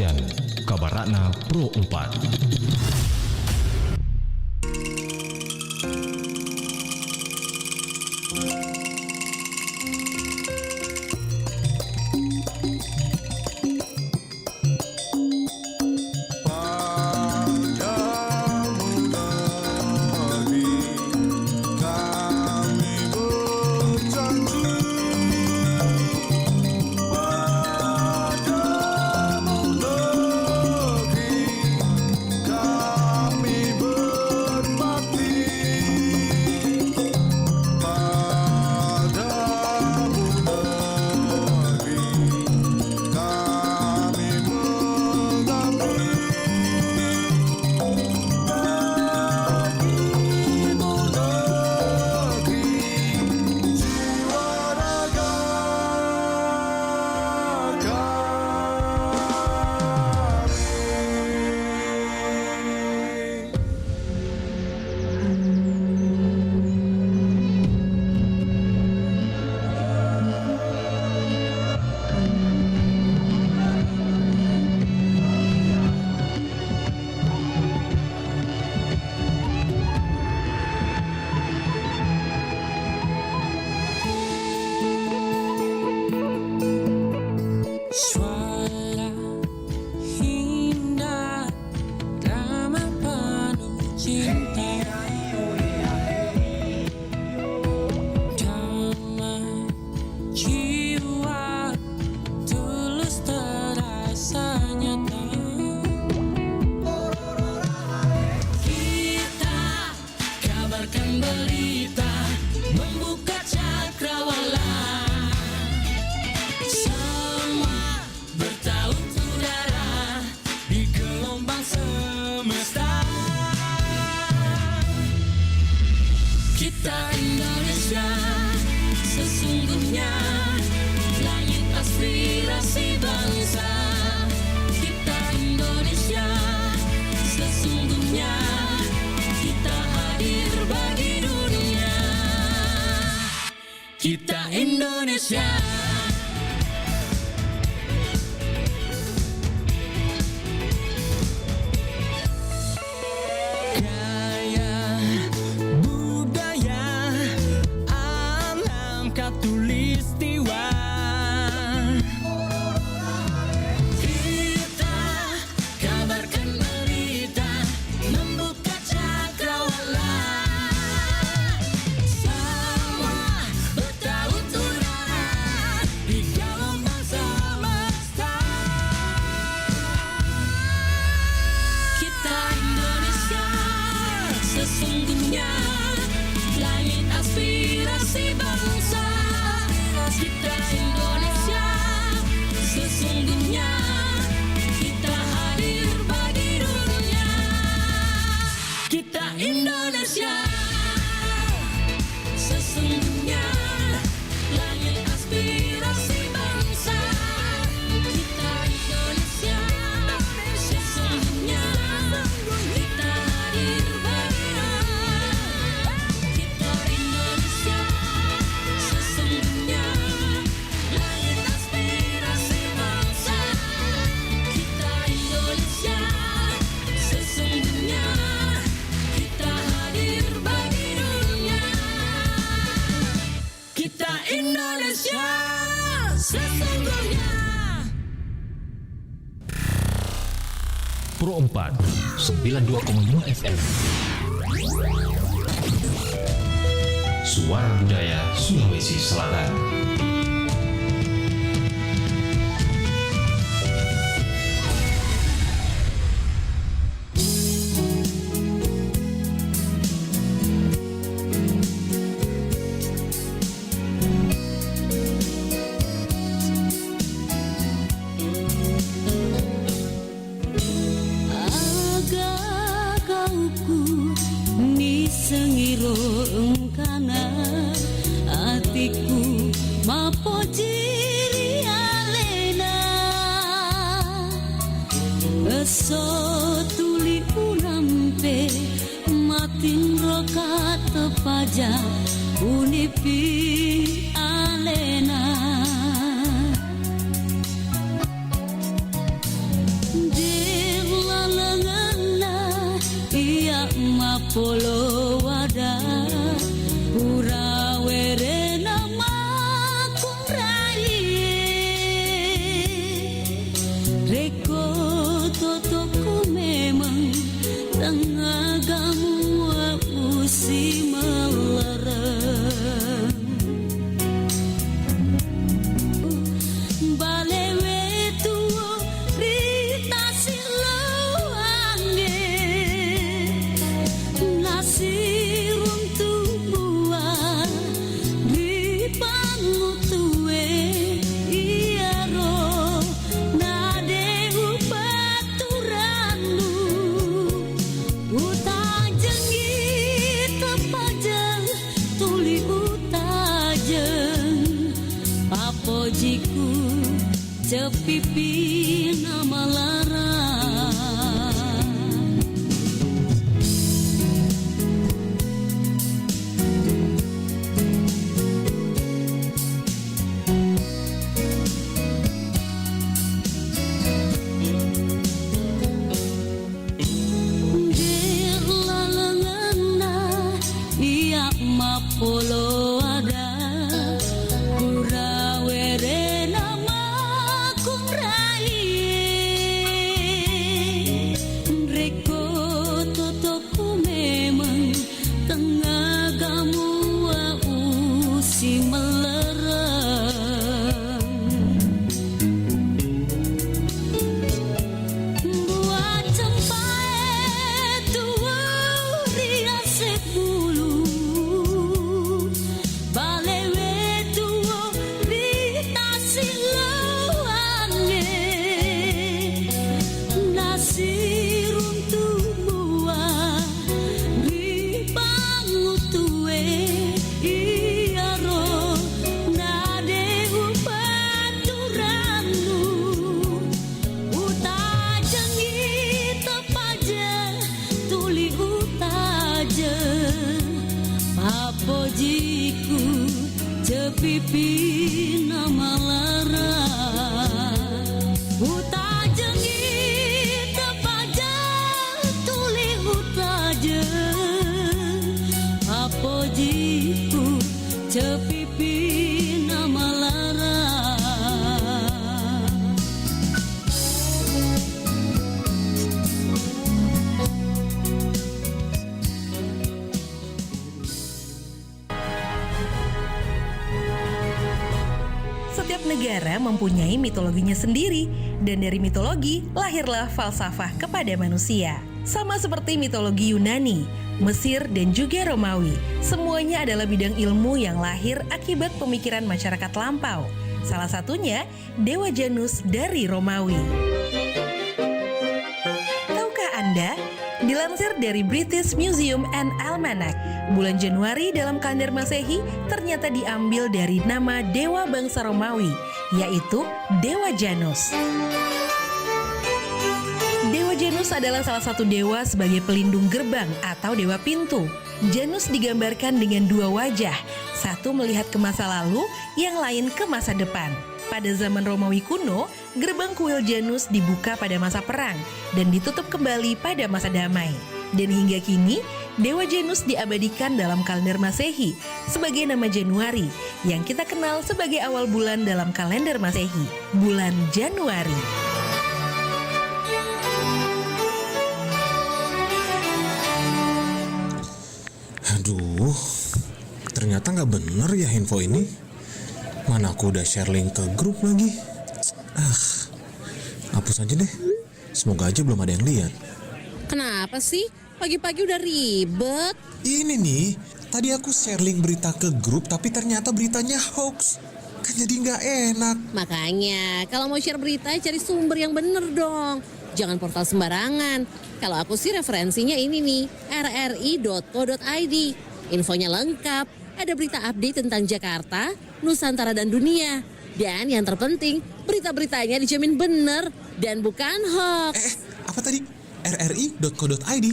Senen Kabarakna Pro 4. Kita Indonesia. Gaya budaya alam katulistiwa. Kita kabarkan berita, membuka cakrawala. Indonesia sesungguhnya langit aspirasi bangsa. Kita Indonesia sesungguhnya kita hadir bagi dunia. Kita Indonesia sesungguhnya langit aspirasi bangsa. Kita Indonesia sesungguhnya Indonesia sesungguhnya. Pro 4 92,5 FM. Suara Budaya Sulawesi Selatan. Sengiro engkana atiku mapo jiri alena eso tuli ulampe matin rokat tepaja unipi alena polo wada pura were nama kurai reko totoku memang tengah gamu usi melarang balewe tuo rita siluange nasirun tubuah di pangutue iaro nade upaturanmu utajeng tepajeng tuli utajeng papojiku cepipi nama larang polo ada pura were nama kumrai reko totoku memang tengah gamu usi melerang buat cempai tua riasek bulu balewe tuo rita siluange nasirun tubuah di pangutue iaro nade upaturanmu utajeng tepaje tuli utajeng papojiku cepipi nama larang utajeng tepajeng tuli utajeng papojiku cepipi nama larang Setiap negara mempunyai mitologinya sendiri, dan dari mitologi lahirlah falsafah kepada manusia. Sama seperti mitologi Yunani, Mesir, dan juga Romawi, semuanya adalah bidang ilmu yang lahir akibat pemikiran masyarakat lampau. Salah satunya Dewa Janus dari Romawi. Tahukah Anda? Dilansir dari British Museum and Almanac, bulan Januari dalam kalender Masehi ternyata diambil dari nama dewa bangsa Romawi, yaitu Dewa Janus. Dewa Janus adalah salah satu dewa sebagai pelindung gerbang atau dewa pintu. Janus digambarkan dengan dua wajah, satu melihat ke masa lalu, yang lain ke masa depan. Pada zaman Romawi kuno, gerbang kuil Janus dibuka pada masa perang dan ditutup kembali pada masa damai. Dan hingga kini, Dewa Janus diabadikan dalam kalender Masehi sebagai nama Januari, yang kita kenal sebagai awal bulan dalam kalender Masehi, bulan Januari. Aduh, ternyata nggak bener ya info ini. Mana aku udah share link ke grup lagi. Hapus aja deh. Semoga aja belum ada yang lihat. Kenapa sih? Pagi-pagi udah ribet. Ini nih, tadi aku share link berita ke grup tapi ternyata beritanya hoax. Kan jadi nggak enak. Makanya, kalau mau share berita cari sumber yang bener dong. Jangan portal sembarangan. Kalau aku sih referensinya ini nih, rri.co.id. Infonya lengkap. Ada berita update tentang Jakarta, Nusantara, dan dunia. Dan yang terpenting, berita-beritanya dijamin bener dan bukan hoax. Apa tadi? rri.co.id.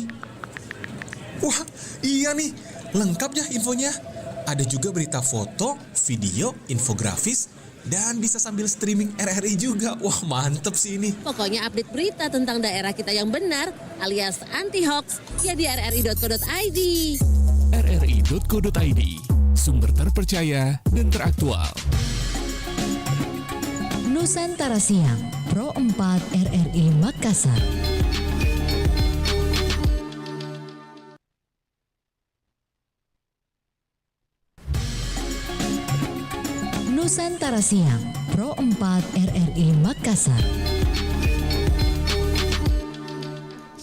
Wah, iya nih. Lengkap ya infonya. Ada juga berita foto, video, infografis, Dan bisa sambil streaming RRI juga. Wah, mantep sih ini. Pokoknya update berita tentang daerah kita yang benar alias anti hoax ya di rri.co.id. rri.co.id, sumber terpercaya dan teraktual. Nusantara Siang, Pro 4 RRI Makassar. Nusantara Siang, Pro 4 RRI Makassar.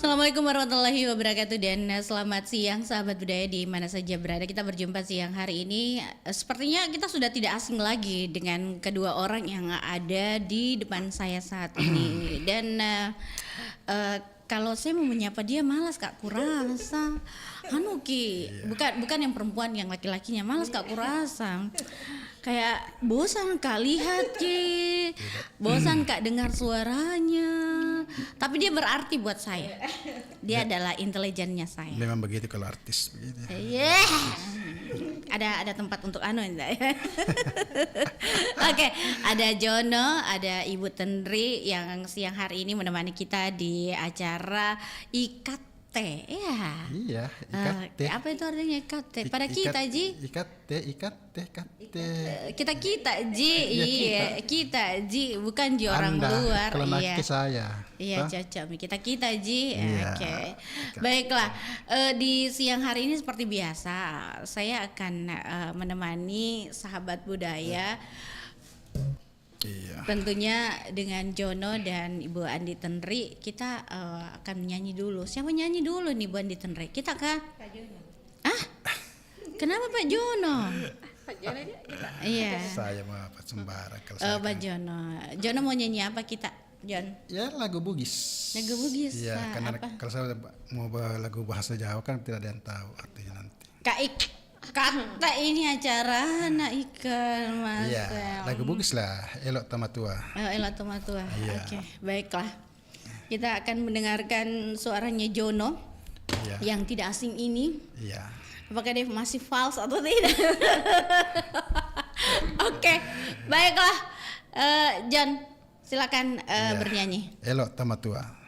Assalamualaikum warahmatullahi wabarakatuh dan selamat siang sahabat budaya di mana saja berada. Kita berjumpa siang hari ini. Sepertinya kita sudah tidak asing lagi dengan kedua orang yang ada di depan saya saat ini. Dan kalau saya mau menyapa dia malas Kak, kurasa. Bukan yang perempuan, yang laki-lakinya malas Kak, kurasa. Kayak bosan Kak lihat Ki, bosan Kak dengar suaranya. Tapi dia berarti buat saya. Dia adalah intelijennya saya. Memang begitu kalau artis begitu. Yeah. Ada tempat untuk enggak ya? Oke, ada Jono, ada Ibu Tendri yang siang hari ini menemani kita di acara Ikat Teh. Ya. Iya, ikat teh. Apa itu artinya ikat teh? Pada kita Ji. Ikat teh. Kita Ji. Iya, kita Ji, bukan Ji orang Anda, luar. kalau Iya. laki saya. Iya, Hah? cocok. Kita Ji. Iya. Oke. Baiklah, di siang hari ini seperti biasa, saya akan menemani sahabat budaya. Iya. Tentunya dengan Jono dan Ibu Andi Tendri, kita akan menyanyi dulu. Siapa nyanyi dulu nih Bu Andi Tendri? Kita kah? Pak Jono. Ah? Kenapa Pak Jono? Pak Jono dia. Iya. Saya mau apa sembarang kalau saya. Pak Jono. Jono mau nyanyi apa kita? Jon. Ya lagu Bugis. Lagu Bugis. Iya, karena apa? kalau saya mau lagu bahasa Jawa kan tidak ada yang tahu artinya nanti. Kata ini acara anak ikan Mas. Iya, lagu Bugis lah, Elok Tamatua. Elok Tamatua. Iya. Oke, baiklah. Kita akan mendengarkan suaranya Jono Iya. yang tidak asing ini. Iya. Apakah dia masih false atau tidak? Oke, baiklah. John, silakan Iya. bernyanyi. Elok Tamatua.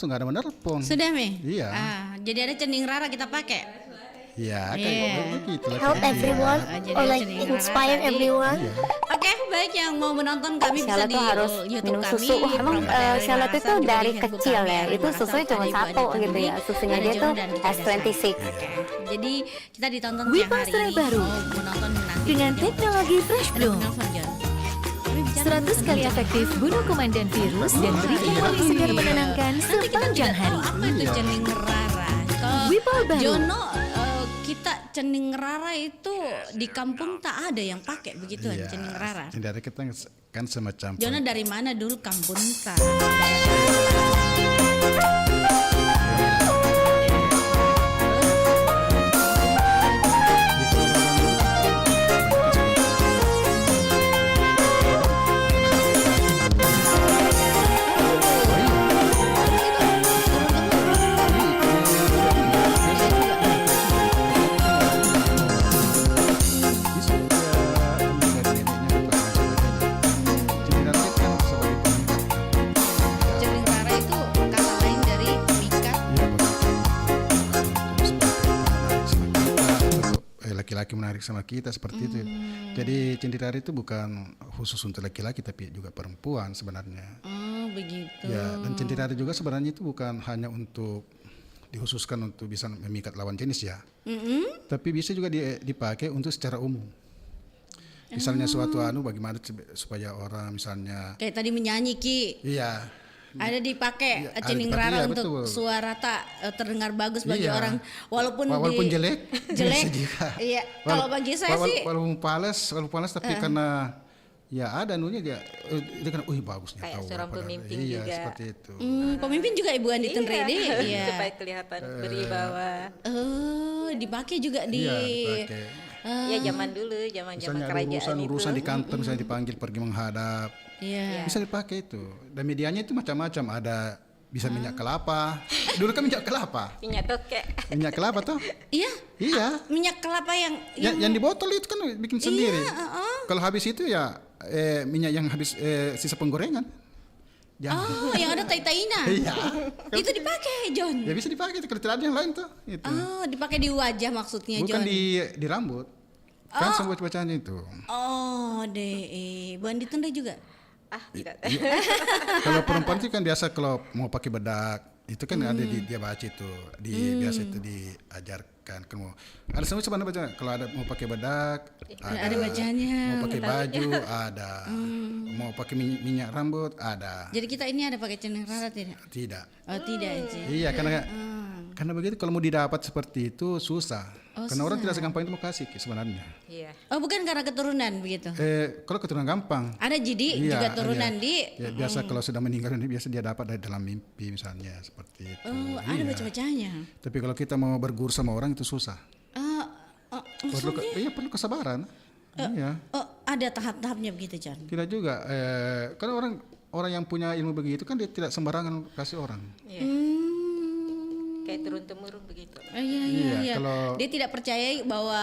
nggak ada menelpon. Sudah Mi? Iya. Jadi ada cening rara kita pakai. Iya, kayak begitu lah. Help everyone Jadi or like cening rara inspire tadi. everyone. Oke, baik yang mau menonton kami bisa Sheila di tuh harus YouTube minum kami. susu. Emang Promo Sheila tuh Marasa, juga dari di Facebook kecil kami, ya. Ari Itu Marasa, susunya cuma ada Ibu satu Adi gitu ya. Tundri, Susunya ada dia Jono tuh dan Kiki S26. Oke. Jadi kita ditonton Wipa siang hari Serai ini. baru. Mau menonton nanti Dengan jam teknologi Fresh Ada Bloom. penelpon, Jon. Tapi bicara 100 kali efektif bunuh kuman dan virus dan berikan wangi segar menenangkan Nanti kita sepanjang tidak tahu hari. apa itu cening rara. Kalau Wipa baru. Jono kita cening rara itu di kampung tak ada yang pakai begitu Iya, cening rara. Dari kita kan semacam. Jono dari mana dulu kampung tak? Bisa juga dari neneknya atau sebagainya. Cening rara kan sebagai pengingat. Cening rara itu kata lain dari mikat. Laki-laki menarik sama kita seperti itu. Jadi cening rara itu bukan khusus untuk laki-laki tapi juga perempuan sebenarnya. Oh begitu. Ya, dan cening rara juga sebenarnya itu bukan hanya untuk dikhususkan untuk bisa memikat lawan jenis ya. Tapi bisa juga dipakai untuk secara umum. Misalnya suatu bagaimana supaya orang misalnya Kayak tadi menyanyi Ki. iya. Ada dipakai Iya, ada cening dipakai, rara iya, untuk betul. suara tak terdengar bagus bagi Iya. orang walaupun jelek. jelek. bisa juga. Iya, kalau bagi saya sih walaupun palas tapi karena ya ada nunya dia kan bagusnya Kayak tahu seorang apa. pemimpin Iya, juga. seperti itu. pemimpin juga Ibu Andi Tenredi. Iya. Supaya kelihatan berwibawa. Oh, dipakai juga di Iya, dipakai. Ya zaman dulu, zaman Misalnya ada kerajaan urusan itu. di kantor misalnya dipanggil pergi menghadap. Iya. Bisa dipakai itu. Dan medianya itu macam-macam, ada bisa minyak kelapa. Dulu kan minyak kelapa. Minyak tokek. Minyak kelapa tuh. Iya. Iya. Minyak kelapa yang Yang di botol itu kan bikin sendiri. Kalau habis itu ya minyak yang habis sisa penggorengan. Jangan. Oh, yang ada tai-taina. Iya. Itu dipakai, John. Ya bisa dipakai itu kalau tidak ada yang lain tuh. Itu. Oh, dipakai di wajah maksudnya, Bukan John. di rambut. Kan semua bacaan itu. Oh, deh. Bu Andi Tenda juga. Tidak. Kalau perempuan itu kan biasa kalau mau pakai bedak itu kan ada di dia baca itu biasa itu diajarkan kalau ada semua sebenarnya baca kalau ada mau pakai bedak Ada bacanya. mau pakai baju ada mau pakai minyak rambut ada Jadi kita ini ada pakai cening rara tidak? tidak Oh, tidak, Ci. iya karena begitu kalau mau didapat seperti itu susah karena orang tidak segampang itu mau kasih sebenarnya Iya. Oh, bukan karena keturunan begitu. kalau keturunan gampang Ada jadi Iya, juga turunan iya. di Ya, biasa kalau sudah meninggal ini biasa dia dapat dari dalam mimpi misalnya seperti itu. Oh, ada Iya. baca-bacanya. Tapi kalau kita mau berguru sama orang itu susah. Maksudnya? Perlu kesabaran. Iya. Oh, ada tahap-tahapnya begitu, John. Tidak juga. Karena orang yang punya ilmu begitu kan dia tidak sembarangan kasih orang. Iya. Kayak turun-temurun begitu. Oh, iya. Iya, kalau- Dia tidak percaya bahwa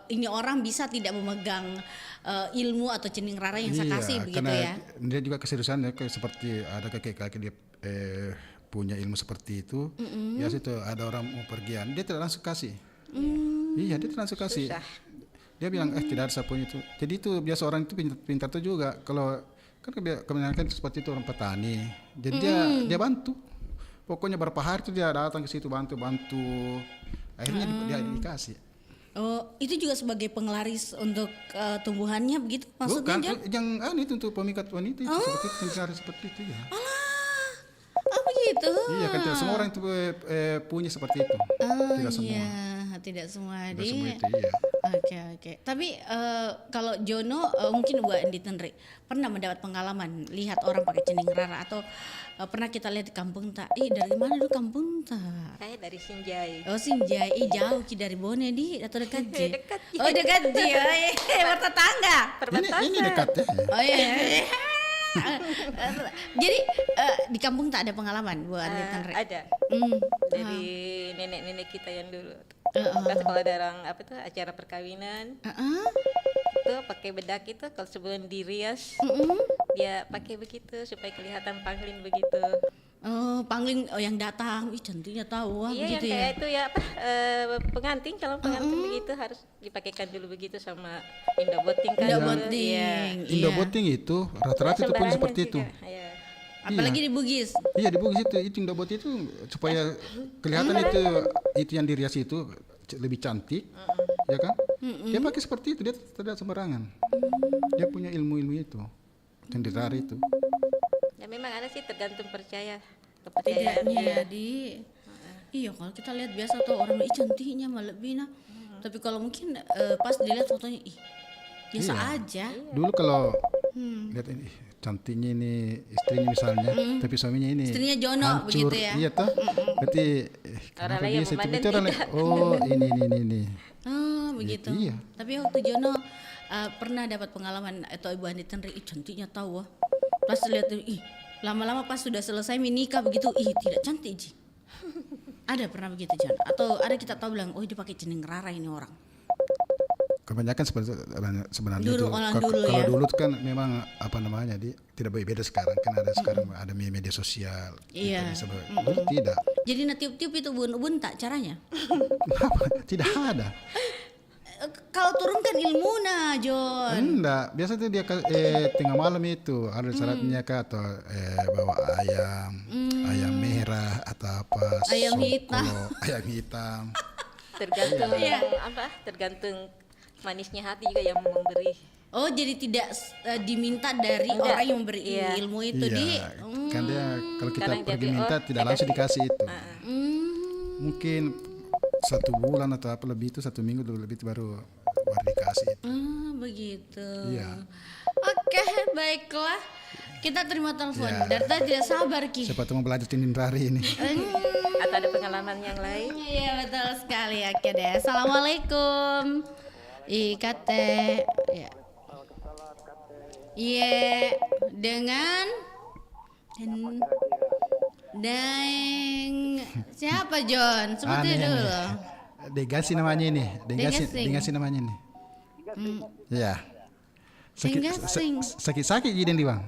ini orang bisa tidak memegang ilmu atau cening rara yang saya kasih begitu karena ya. dia juga keseriusannya kayak seperti ada kakek-kakek dia punya ilmu seperti itu. Biasa itu ada orang mau pergian, dia tidak langsung kasih. Iya, dia tidak langsung kasih. Susah. Dia bilang tidak ada sapunya itu. Jadi itu biasa orang itu pintar tuh juga. Kalau kan kebanyakan seperti itu orang petani. Jadi dia bantu. Pokoknya berapa hari itu dia datang ke situ bantu. Akhirnya dia dikasih. Oh, itu juga sebagai penglaris untuk tumbuhannya begitu maksudnya, Bukan, John? yang itu untuk pemikat wanita itu seperti itu, yang seperti itu ya. Oh, begitu. Iya kan tidak semua orang itu punya seperti itu. Tidak semua. Iya, tidak semua. Tidak semua itu iya. Oke. Tapi kalau Jono mungkin Bu Andi Tenri pernah mendapat pengalaman lihat orang pakai cening rara atau pernah kita lihat di kampung tak? Dari mana dulu kampung tak? Saya dari Sinjai. Oh, Sinjai. Jauh Ki dari Bone di atau dekat Ji? Dekat, Ji. Oh, dekat Ji. Oh, iya. Bertetangga. Ini dekat ya. Oh iya. Jadi di kampung tak ada pengalaman Bu Andi Tenri? Ada. Dari nenek-nenek kita yang dulu. Pas kalau ada orang acara perkawinan, tuh pakai bedak itu kalau sebelum dirias, dia pakai begitu supaya kelihatan panglin begitu. Oh, pangling yang datang, ih cantiknya tahu wah Iya, yang begitu ya. kayak itu ya apa pengantin, kalau pengantin begitu harus dipakaikan dulu begitu sama Indo Boting kan. Indo dulu. Boting. Iya. Indo Iya. Boting itu rata-rata itu pun Sembarangan seperti itu. juga, iya. Apalagi di Bugis. Iya di Bugis itu Indo Boting itu supaya kelihatan itu yang dirias itu lebih cantik, ya kan? Dia pakai seperti itu, dia tidak sembarangan. Dia punya ilmu-ilmu itu, cenderar itu. Ya memang ada sih, tergantung percaya Tidaknya kepercayaan. ya di. Iya kalau kita lihat biasa tuh orang ih cantiknya malah lebih nah. Tapi kalau mungkin pas dilihat fotonya ih biasa Iya. aja. Dulu kalau lihat ini cantiknya ini istrinya misalnya, tapi suaminya ini Istrinya Jono, hancur. begitu ya? Iya toh. Berarti Orang kenapa lain yang bisa memandang itu orang lain? tidak. Oh ini. Oh begitu. Iya. Tapi waktu Jono pernah dapat pengalaman atau Ibu Andi Tenri, ih cantiknya tahu wah. Pas lihat tuh, ih lama-lama pas sudah selesai menikah begitu, ih tidak cantik Ji. Ada pernah begitu Jon? Atau ada kita tahu bilang, oh dia pakai cening rara ini orang. Kebanyakan sebenarnya Dulu, itu orang kalau dulu ya. dulu tuh kan memang apa namanya tidak beda sekarang kan ada media sosial. Iya. Kita bisa dulu tidak. Jadi nah tiup-tiup itu bun tak caranya? Kenapa? Tidak ada. Kalau turunkan ilmu nah Jon. Enggak, biasa tuh dia tengah malam itu ada syaratnya kah atau bawa ayam merah atau apa? Ayam sop hitam. kolo, ayam hitam. Tergantung Iya. tergantung manisnya hati juga yang memberi. Oh jadi tidak diminta dari Enggak. orang yang memberi Iya. ilmu itu di. Iya, kan dia kalau kita Kadang pergi jadi, minta oh, tidak ada langsung sih. dikasih itu. Hmm. Mungkin 1 bulan atau apa lebih itu 1 minggu lebih itu baru dikasih itu. Begitu. Iya. Oke, baiklah. Kita terima telepon. Ya. Dari tadi tidak sabar Ki. Siapa tahu mau belajar Tindindari ini. Atau ada pengalaman yang lain? Iya betul sekali. Oke deh. Assalamualaikum. Kate. Ya. Iya. Dengan Daeng. Siapa John? Sebutin Aneh, dulu. Degasi namanya ini. Degasing. Degasi namanya ini. Ya. Degasing. Sakit-sakit jadi nih bang.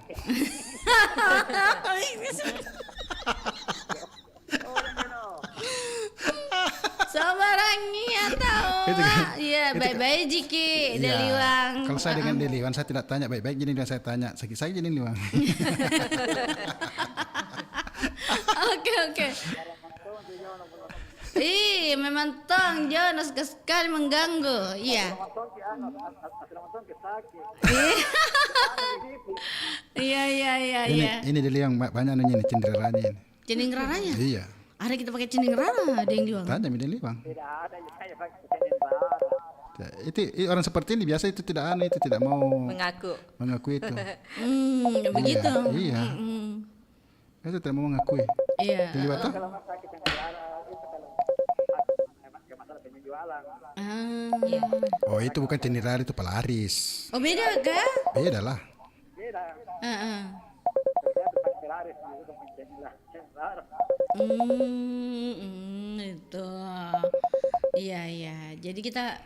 Sabarangnya tahu. Itu kan. Iya, baik-baik Jiki, Deliwang. Kalau saya dengan Deliwang saya tidak tanya baik-baik jadi saya tanya sakit-sakit jadi nih bang. Oke. Ih, memang tong Jonas sekali mengganggu. Iya. Iya. Ini Deliwang banyak nanya ini cenderanya ini. Cening raranya? Iya. Ada kita pakai cening rara, ada yang diwang. Tanya sama Deliwang. Itu orang seperti ini biasa itu tidak aneh, itu tidak mau mengaku itu. Begitu. Iya. Itu tidak mau mengakui. Iya. Deliwang tuh? Oh itu bukan cenderar itu pelaris. Oh beda kah? Beda lah. Itu. Iya. Jadi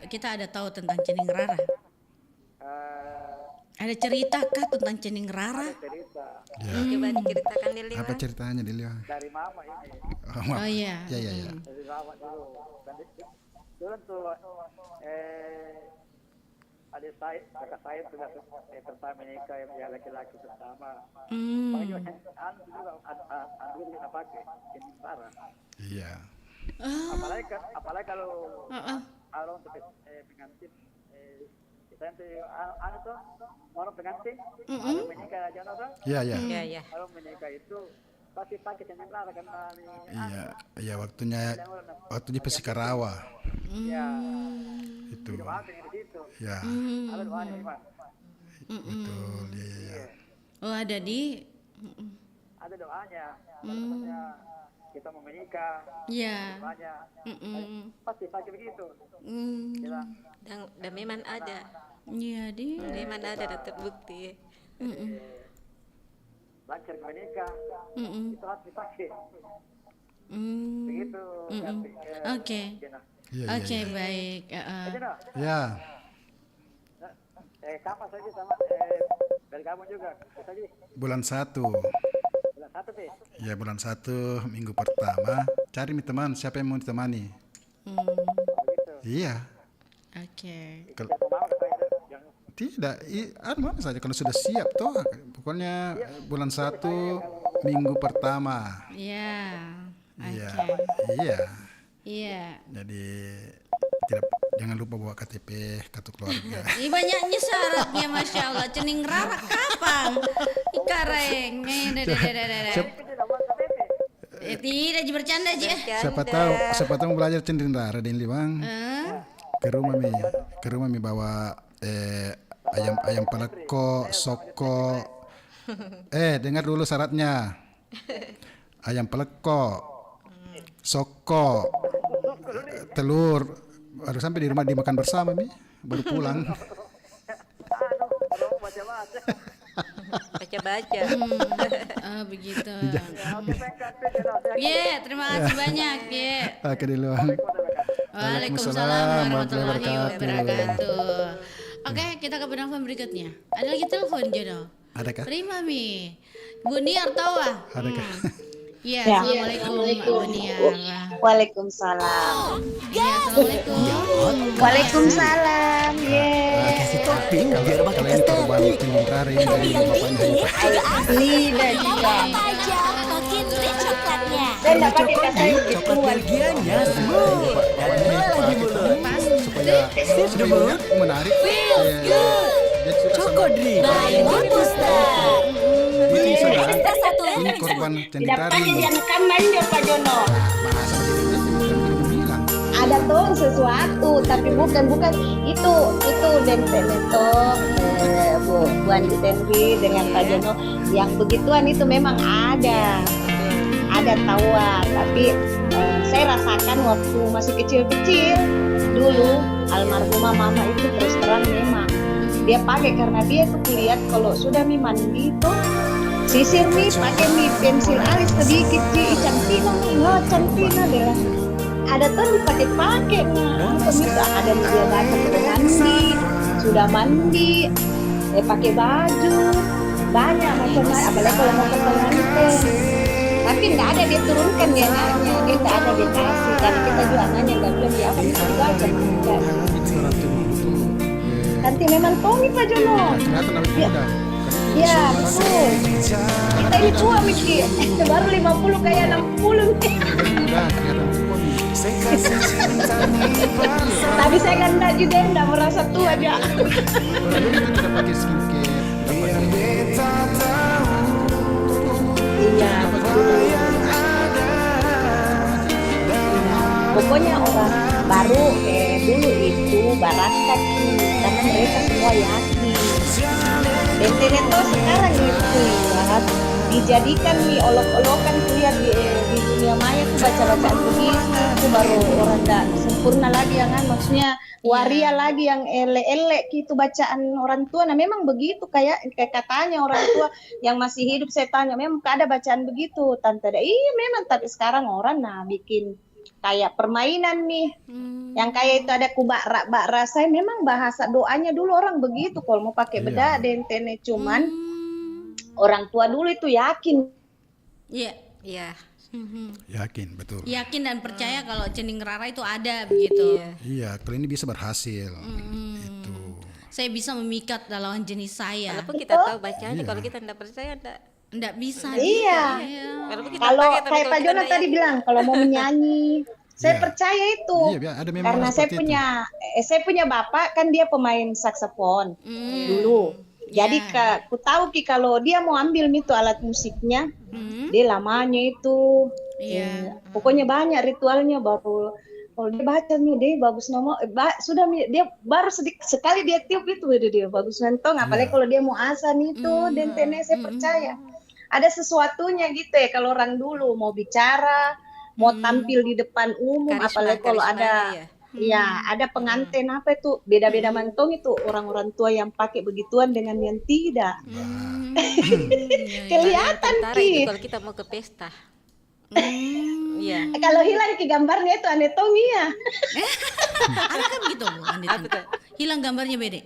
kita ada tahu tentang cening rara. Ada cerita kah tentang cening rara? Ya. Coba diceritakan dulu. Apa ceritanya Deliwang? Dari mama ini. Oh iya. Iya. Dari mama dulu. Dulu tuh adik saya, kakak saya sudah pertama menikah yang laki-laki pertama. Pakai anu juga, anu kita pakai ini parah. Iya. Apalagi kalau untuk pengantin, kita nanti anu tuh orang pengantin, menikah aja tuh. Iya. Kalau menikah itu pasti pakai cening rara karena Iya waktunya Pesikarawa. ya Itu. ada di situ. Ya. Ada doanya ini Mas. Betul. Iya. Oh ada di. Ada doanya. Maksudnya kita mau menikah. Iya. Doanya. Pasti pakai begitu. Bilang, Dan memang ada. Iya di. Memang ada dan terbukti. lancar ke menikah. Itu harus dipakai. Begitu. Oke. Oke, baik. Ya. Kapan saja sama dari kamu juga? Saja. Bulan 1. Bulan 1. Satu sih. Ya bulan 1 minggu pertama cari teman, siapa yang mau ditemani. Iya. Oke. Tidak, mana saja kalau sudah siap toh. Pokoknya bulan 1 minggu pertama. Iya. Iya. Oke. Iya. Iya. Jadi jangan lupa bawa KTP, kartu keluarga. Ini banyaknya syaratnya, Masya Allah. Cening rara kapan? Ikareng. Tidak, bercanda aja. Siapa tahu mau belajar cenderin rara dan Bang. Ke rumah mi bawa ayam peleko, soko. Dengar dulu syaratnya. Ayam peleko, soko, telur. Baru sampai di rumah dimakan bersama mi, baru pulang. Baca-baca. Begitu. Terima kasih banyak. Oke dulu. Waalaikumsalam warahmatullahi wabarakatuh. Oke, kita ke penelpon berikutnya. Ada lagi telepon Jono. Adakah? Terima Mi. Bu Niar tahu ah? Adakah? Iya, assalamualaikum Bu Niar. Waalaikumsalam. Iya, assalamualaikum. Waalaikumsalam. Kasih topping biar makin korban rara ini dari bapaknya. Asli dan juga. Makin rich coklatnya. Saya nggak pakai kasih coklat Belgianya smooth dan meleleh di mulut. Supaya menarik. Chokodrink Ini korban cendil tidak rara pakai ini. dia rekaman dia Pak Jono. Masa bilang. Ada tuh sesuatu tapi bukan itu dempel itu Bu Andi Tenri dengan Pak Jono yang begituan itu memang ada tahuan tapi saya rasakan waktu masih kecil dulu almarhumah mama itu terus terang memang dia pakai karena dia tuh lihat kalau sudah mandi itu sisir nih pakai nih pensil alis sedikit cantina deh ada tuh dipakai bisa ada dia baca sudah mandi pakai baju banyak macam-macam apalagi kalau mau ke pengantin tapi nggak ada dia turunkan dia nanya dia nggak ada dia kasih karena kita juga nanya nggak bilang dia apa bisa baca nanti memang Tommy Pak Jono ya betul kita ini tua Miki baru 50 kayak 60 tapi saya kan enggak merasa tua aja Kita pakai skincare. Iya pokoknya orang baru dulu itu barakat karena mereka semua yakin Benteneto sekarang itu lihat dijadikan nih olok-olokan lihat di dunia maya tuh baca-bacaan begitu itu baru orang tak sempurna lagi yang maksudnya waria lagi yang elek-elek gitu bacaan orang tua nah memang begitu kayak katanya orang tua yang masih hidup saya tanya memang ada bacaan begitu tante iya memang tapi sekarang orang bikin kayak permainan nih yang kayak itu ada kubak rasanya memang bahasa doanya dulu orang begitu kalau mau pakai beda dentene cuman orang tua dulu itu yakin yakin betul yakin dan percaya kalau cening rara itu ada begitu iya kalau ini bisa berhasil itu saya bisa memikat lawan jenis saya walaupun kita tahu bacanya kalau kita tidak percaya enggak bisa iya kalau kayak Pak Jono tadi bilang kalau mau menyanyi saya percaya itu karena saya punya bapak kan dia pemain saksofon dulu jadi aku tahu kalau dia mau ambil itu alat musiknya dia lamanya itu pokoknya banyak ritualnya baru kalau dia baca nih dia bagus nomor sudah dia baru sekali dia tiup itu dia bagus nentong apalagi kalau dia mau asan itu dentene saya percaya ada sesuatunya gitu ya kalau orang dulu mau bicara mau tampil di depan umum apalagi kalau ada ada pengantin apa itu beda-beda mantong itu orang-orang tua yang pakai begituan dengan yang tidak kelihatan kalau kita mau ke pesta kalau hilang ke gambarnya itu anatomi ya ada kan begitu hilang gambarnya beda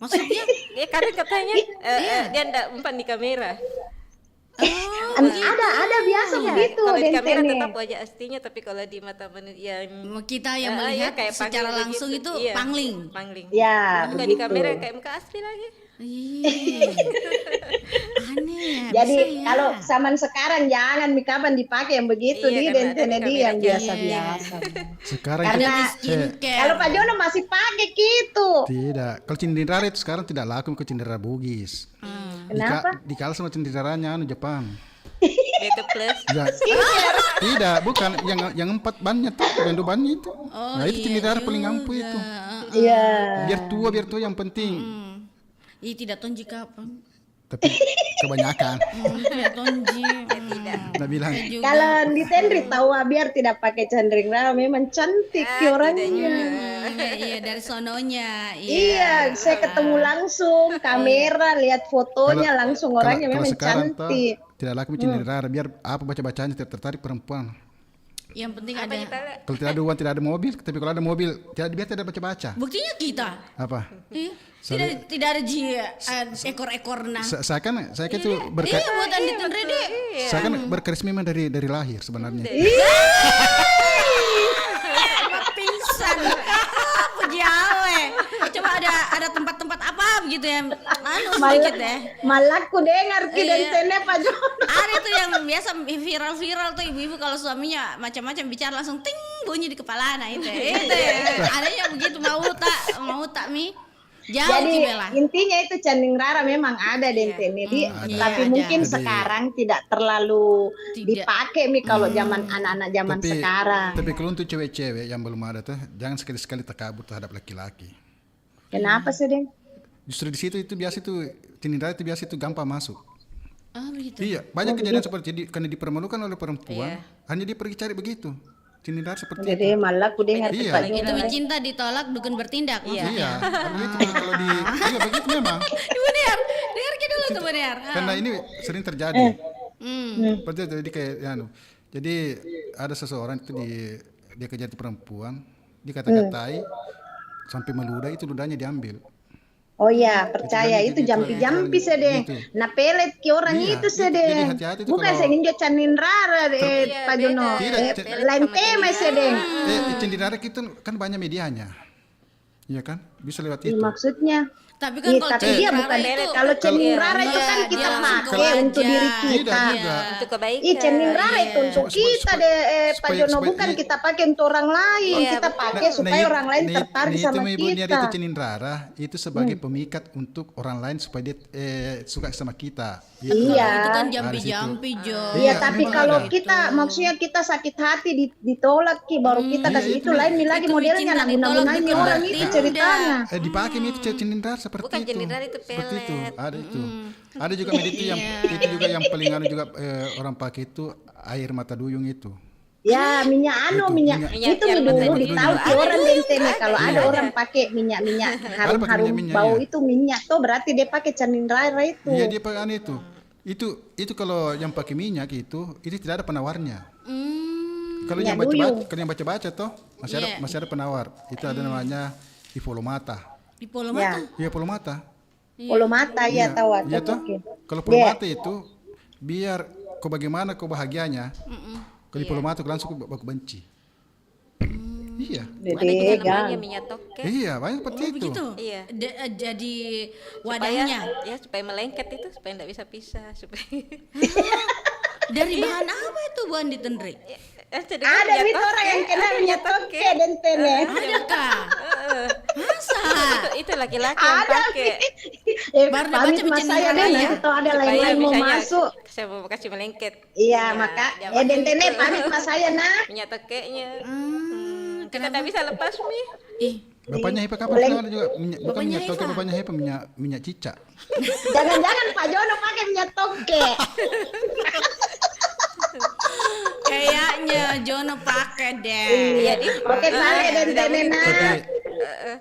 maksudnya kadang katanya dia enggak umpan di kamera Ada biasa begitu Kalau di kamera Dentene. tetap wajah aslinya, tapi kalau di mata yang Kita yang melihat kayak secara pangling langsung begitu. itu Iya, pangling. Ya, Enggak di begitu. kamera kayak muka asli lagi. Aneh. Jadi bisa ya. kalau zaman sekarang jangan kapan dipakai yang begitu Iya, di karena ada Dentene di di kamera yang aja. biasa-biasa. Sekarang Karena skincare. kalau Pak Jono masih pakai gitu. tidak. Kalau Cinderella itu sekarang tidak laku ke Cinderella Bugis. Kenapa? Dikalah sama Cinderellanya Jepang. Itu plus. Ya, tidak, bukan yang 4 bannya tuh, yang 2 bannya itu. Nah itu Cinderella paling ampuh itu. Iya. Biar tua yang penting. Tidak tonji kapan? Tapi kebanyakan. Tidak tonji. Nggak bilang. Kalau di Tenri tahu biar tidak pakai Cinderella memang cantik orangnya. Iya dari sononya. Iya, saya ketemu langsung kamera, lihat fotonya langsung orangnya Kalau memang sekarang cantik. tidak laku Cinderella, biar apa baca-bacanya tertarik perempuan. Yang penting ada. Kalau tidak ada uang, tidak ada mobil, tapi kalau ada mobil, biar tidak baca-baca. Buktinya kita. Apa? Tidak ada ekor-ekor nah. Saya kan itu Iya buatan di Tenri deh. saya kan berkarisma memang dari lahir sebenarnya. Pingsan. Puji Ale. Coba ada tempat-tempat apa begitu ya? Sedikit deh. Malah ku dengar ki Dentene Pak Jono. Ada tuh yang biasa viral tuh ibu-ibu kalau suaminya macam-macam bicara langsung ting bunyi di kepala nah itu. Ada yang begitu mau tak mi. Jauh Jadi Bella. intinya itu Cinderella memang ada Dentene tapi mungkin sekarang tidak terlalu dipakai kalau zaman anak-anak zaman sekarang. Tapi kalau untuk cewek-cewek yang belum ada tuh, jangan sekali-sekali takabur terhadap laki-laki. Kenapa sih, Den? Justru di situ itu biasa itu Cinderella itu biasa itu gampang masuk. Begitu. Iya, banyak kejadian seperti itu karena dipermalukan oleh perempuan, hanya dia pergi cari begitu. Cinderella seperti Jadi itu. malah ku dengar Iya. Pak Itu Jono. cinta ditolak dukun bertindak. Iya, begitu kalau iya begitu memang. Ibu Niar, dengar dulu tuh Bu Niar. Karena ini sering terjadi. Seperti itu, jadi kayak jadi ada seseorang itu dia kejar perempuan, dikata-katai sampai meludah, itu ludahnya diambil. Oh ya, percaya itu jampi-jampi sedeng. Nah pelet ki orang Iya, itu jadi sedeng. hati-hati itu Bukan kalau- seninjo Cinderella Pak Jono. Lain tema sedeng. Cinderella itu kan banyak medianya. Iya kan? Bisa lewat itu. Maksudnya Tapi Iya, tapi dia bukan kalau Cinderella itu kan kita pakai untuk diri kita. Untuk kebaikan. Ih, Cinderella itu untuk kita deh, Pak Jono, bukan kita pakai untuk orang lain. Iya, Kita pakai supaya orang lain tertarik sama Ibu Niar itu kita. Cinderella itu sebagai pemikat untuk orang lain supaya dia suka sama kita. Gitu. Iya. Itu kan Ada jampi-jampi Jo. Iya, Iya, tapi memang kalau ada. kita maksudnya kita sakit hati ditolak ki baru kita kasih itu lain lagi Itu modelnya cinta nah ditolak guna-gunanya bukan orang bertindak. itu ceritanya. Dipakai itu Cinderella seperti Bukan itu. Cinderella itu Seperti itu. pelet. Ada itu. Ada juga itu yang paling anu juga orang pakai itu air mata duyung itu. Ya minyak Minyak itu yang dulu mata ditahu duyung. ki orang Ada Dentene itu, kalau ada. ada orang pakai minyak harum minyak-minyak, bau iya. itu minyak tuh berarti dia pakai Cinderella itu. Iya dia pakai anu itu. Itu kalau yang pakai minyak itu tidak ada penawarnya. Kalau yang baca-baca toh masih ada penawar. Itu ada namanya Ivolomata. Di Polomata. Iya Polomata. Polo mata ya tahu Iya toh. Kalau Polomata itu biar kau bagaimana kau bahagianya. Kalau di Polomata kau langsung kau benci. Iya. Ada juga namanya minyak toke. Iya, banyak seperti itu. Begitu. Iya. Jadi Supaya, wadahnya supaya melengket itu supaya tidak bisa pisah supaya. dari bahan apa itu Bu Andi Tenri? Ada itu orang yang kena minyak toke Dentene. Adakah? Masa? Itu laki-laki yang Ada. pakai. Baru Pamit dibaca mas bikin saya neraka deh, ya? itu ada Supaya lain-lain mau misalnya masuk. Saya mau kasih melengket. Iya, maka Dentene pamit mas saya nah. Minyak tokenya. Kita tidak bisa lepas Mi. Ih, Bapaknya Hepa kapan kenal juga minyak, bukan minyak toke, bapaknya Hepa minyak cicak. Jangan-jangan Pak Jono pakai minyak toke. kayaknya Jono pakai deh. Iya di. Oke, saya Dentene nah.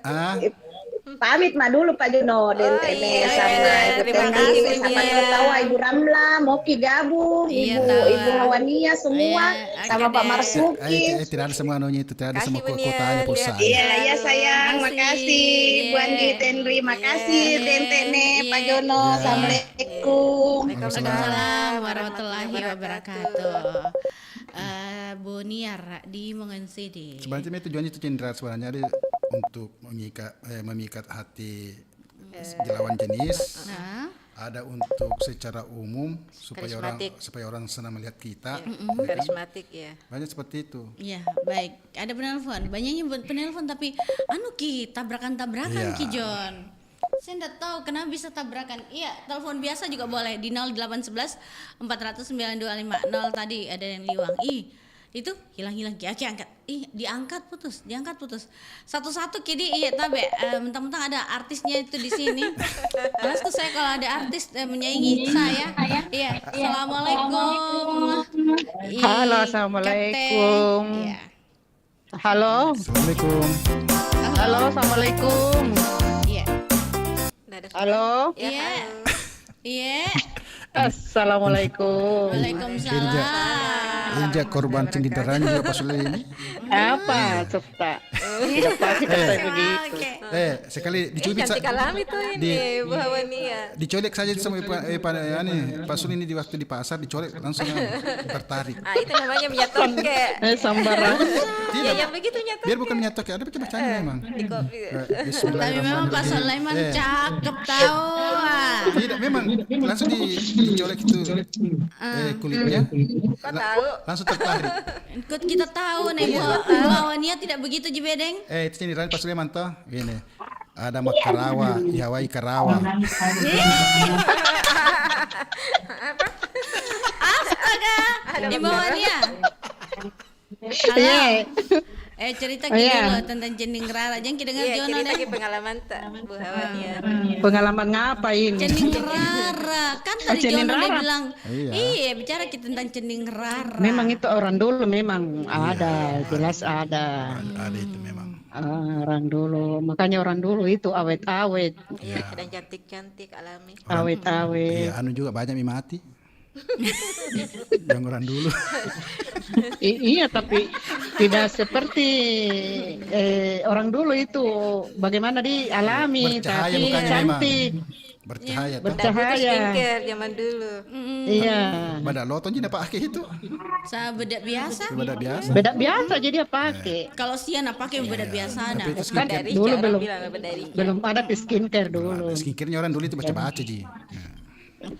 Tapi Pamit mah dulu Pak Jono dan Tene sama Ibu terima Teni, kasih, Bu sama Nia. tawa Ibu Ramla, Moki gabung, Iya, Ibu tawa. Ibu Hawania semua, Iya, sama oke Pak deh. Marsuki. Tidak ada semua anunya itu, tidak ada Kasih, semua Bu Nia. kotanya pusat. Iya, ya sayang, Makasih. makasih Bu Andi Tenri, makasih Iya. Den Tene, Iya. Pak Jono, Iya. Assalamualaikum. Waalaikumsalam warahmatullahi wabarakatuh. Bu Niar di Mongensi di. Sebenarnya tujuannya itu cindera sebenarnya ada untuk memikat hati lawan jenis. Nah, Ada untuk secara umum supaya orang senang melihat kita. Ya kan? Karismatik ya. Banyak seperti itu. ya baik. Ada penelpon. Banyak nyebut penelpon tapi Ki tabrakan-tabrakan Iya. Ki John. Saya enggak tahu kenapa bisa tabrakan. Iya, telepon biasa juga boleh di 0811 400 9250 tadi ada yang liwang. Itu hilang-hilang Ki angkat. Diangkat putus. Satu-satu Ki iya tabe mentang-mentang ada artisnya itu di sini. Terus tuh saya kalau ada artis menyaingi saya. Iya. Assalamualaikum. Halo, assalamualaikum. Iya. Halo, Assalamualaikum. halo, assalamualaikum. Iya. Halo, Iya. Iya. assalamualaikum. Waalaikumsalam. Injak korban cenderan juga pas ini. Apa, Cipta? Tidak pasti kata begitu. Sekali dicubit Cantik alami tuh ini Bu Hawania. dicolek saja sama Pak Sul ini di waktu di pasar dicolek langsung tertarik. Itu namanya minyak toke. Sambaran. Iya, yang begitu minyak toke. Biar bukan minyak toke, ada pakai bacanya memang. Di kopi. Tapi memang Pak Sulaiman cakep tahu. Tidak, memang langsung dicolek itu kulitnya. Kok tahu? Langsung tertarik. Ikut kita tahu nih Bu Hawania tidak begitu Jibedeng. Itu cenderan Pak Sulaiman toh. Gini. Ada Makarawa, Yawai Karawa. Astaga, di bawahnya. Iya. Cerita kita dulu tentang Cening Rara. Jangan kita dengar Iya, Jono cerita deh. ke pengalaman tak Bu Hawania. Pengalaman ngapain? Cening Rara. Kan tadi Cening Jono dia Rara. bilang, Iya. iya bicara kita tentang Cening Rara. Memang itu orang dulu memang ada, jelas ada. Ada itu memang. Orang dulu, makanya orang dulu itu awet-awet, Iya, dan cantik-cantik alami. awet-awet. Iya, juga banyak yang mati. Yang orang dulu. Iya, tapi tidak seperti orang dulu itu bagaimana dialami, Bercahaya tapi mukanya cantik, Bercahaya. Dan butuh bercahaya. skincare zaman dulu. Iya, Pada loton jadi pakai itu. Bedak biasa. Beda biasa. beda biasa jadi dia pakai. Kalau siana pakai bedak biasa nah. Tapi itu Kan skincare. dulu Orang belum bilang dari belum ada skincare dulu. Skincare-nya orang dulu itu baca-baca ji.